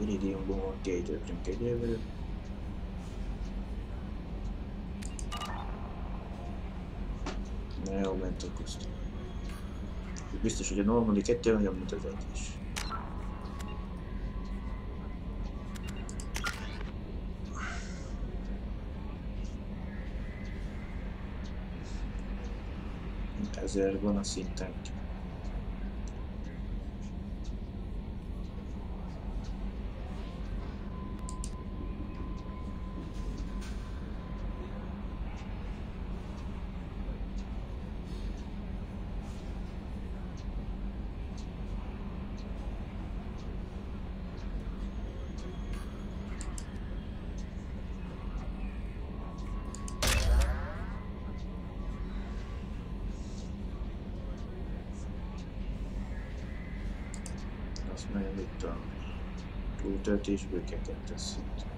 Iridiumban van két ötünk egyelőre. Na jó, ment a custom. Biztos, hogy a normali 2 olyan, mint az 1 is. Ezért van a szinten. Azt mondja, itt a túltöltésből kell 2 szint.